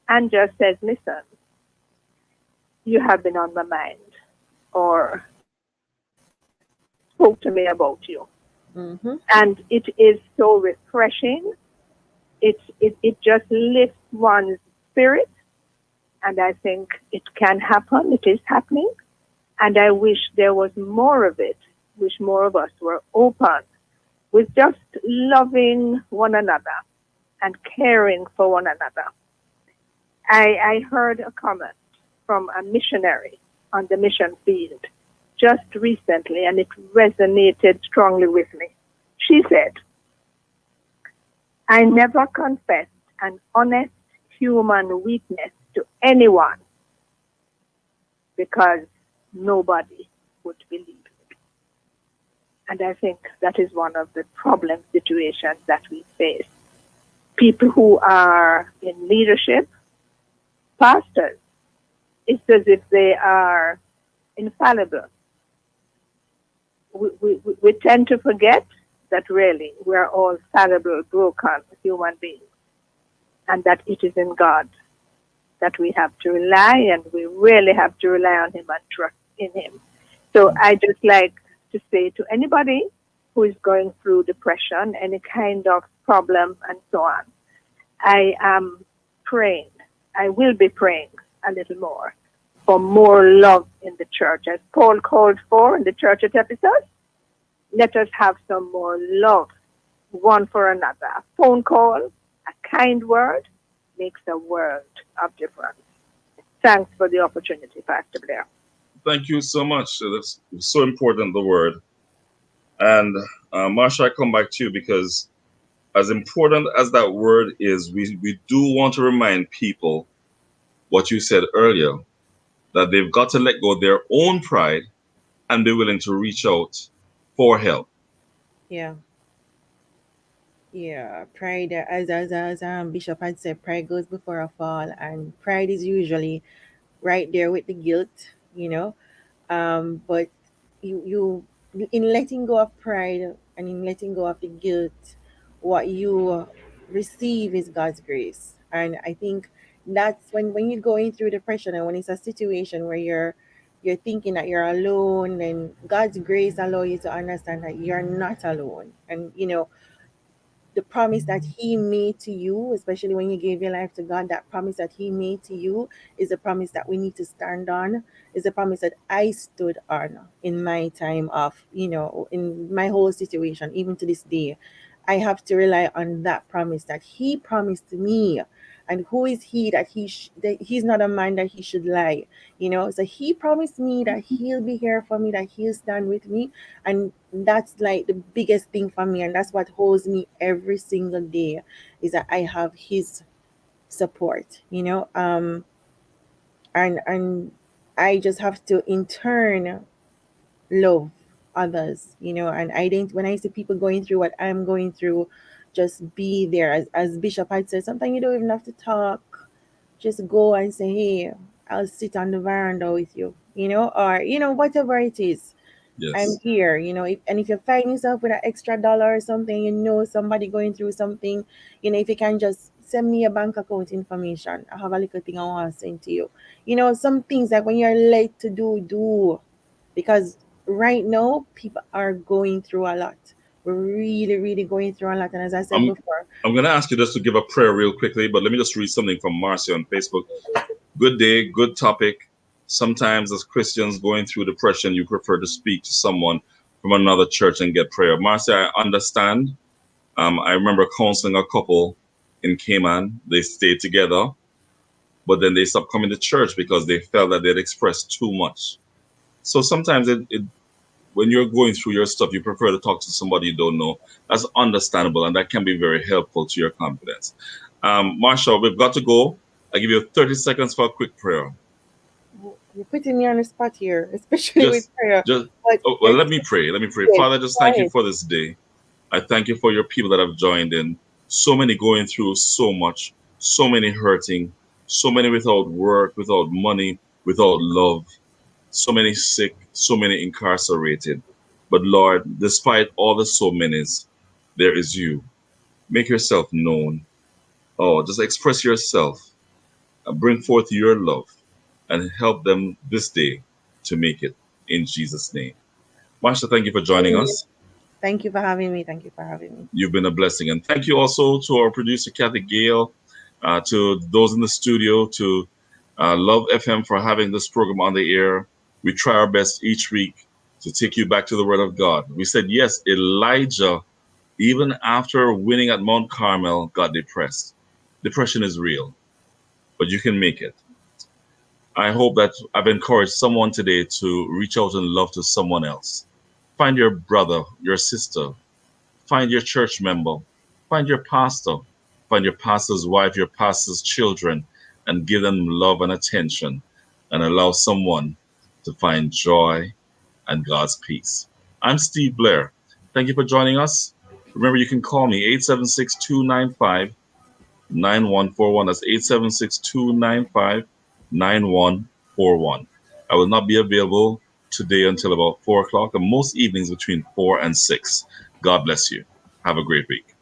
and just says, listen, you have been on my mind, or spoke to me about you. Mm-hmm. And it is so refreshing. It just lifts one's spirit. And I think it can happen. It is happening. And I wish there was more of it. Wish more of us were open with just loving one another and caring for one another. I heard a comment from a missionary on the mission field just recently, and it resonated strongly with me. She said, I never confessed an honest human weakness to anyone because nobody would believe it. And I think that is one of the problem situations that we face. People who are in leadership, pastors, it's as if they are infallible. We tend to forget that really we're all fallible, broken human beings, and that it is in God that we have to rely, and we really have to rely on Him and trust in Him. So I just like to say to anybody who is going through depression, any kind of problem and so on, I am praying, I will be praying a little more for more love in the church. As Paul called for in the church at Ephesus, let us have some more love one for another. A phone call, a kind word makes a world of difference. Thanks for the opportunity, Pastor Blair. Thank you so much. That's so important, the word. And Marsha, I come back to you because as important as that word is, we do want to remind people what you said earlier, that they've got to let go of their own pride and be willing to reach out for help. Yeah. Yeah, pride, as Bishop had said, pride goes before a fall, and pride is usually right there with the guilt, but you in letting go of pride and in letting go of the guilt, what you receive is God's grace. And I think that's when you're going through depression, and when it's a situation where you're thinking that you're alone, and God's grace allow you to understand that you're not alone. And the promise that He made to you, especially when you gave your life to God, that promise that He made to you is a promise that we need to stand on, is a promise that I stood on in my time of, in my whole situation, even to this day. I have to rely on that promise that He promised to me. And who is he that that he's not a man that he should lie, you know? So he promised me that he'll be here for me, that he'll stand with me. And that's like the biggest thing for me. And that's what holds me every single day, is that I have his support, you know? And I just have to in turn love others, you know. And I didn't, when I see people going through what I'm going through, just be there. As Bishop had said, sometimes you don't even have to talk, just go and say, hey, I'll sit on the veranda with you, you know, or you know, whatever it is. I'm Yes. here, you know. If you find yourself with an extra dollar or something, you know, somebody going through something, you know, if you can just send me a bank account information, I have a little thing I want to send to you. You know, some things that when you're late to do, because right now people are going through a lot. We're really, really going through a lot. And as I said I'm before, I'm gonna ask you just to give a prayer real quickly, but let me just read something from Marcia on Facebook. Good day, good topic. Sometimes as Christians going through depression, you prefer to speak to someone from another church and get prayer. Marcia, I understand. I remember counseling a couple in Cayman. They stayed together, but then they stopped coming to church because they felt that they'd expressed too much. So sometimes when you're going through your stuff, you prefer to talk to somebody you don't know. That's understandable, and that can be very helpful to your confidence. Marshall, we've got to go. I give you 30 seconds for a quick prayer. you're putting me on the spot here, especially with prayer. But Well, let me pray. Let me pray. yes, Father, just go thank you ahead. for this day. I thank you for your people that have joined in. So many going through so much, so many hurting, so many without work, without money, without love, so many sick, so many incarcerated. But Lord, despite all the so many's, there is you. Make yourself known. Oh, just express yourself and bring forth your love and help them this day to make it in Jesus' name. Marsha, thank you for joining us. Thank you for having me. Thank you for having me. You've been a blessing. And thank you also to our producer, Kathy Gale, to those in the studio, to Love FM for having this program on the air. We try our best each week to take you back to the Word of God. We said, yes, Elijah, even after winning at Mount Carmel, got depressed. Depression is real, but you can make it. I hope that I've encouraged someone today to reach out in love to someone else. Find your brother, your sister, find your church member, find your pastor, find your pastor's wife, your pastor's children, and give them love and attention and allow someone to find joy and God's peace. I'm Steve Blair. Thank you for joining us. Remember, you can call me 876 295 9141. That's 876 295 9141. I will not be available today until about 4 o'clock, and most evenings between 4 and 6. God bless you. Have a great week.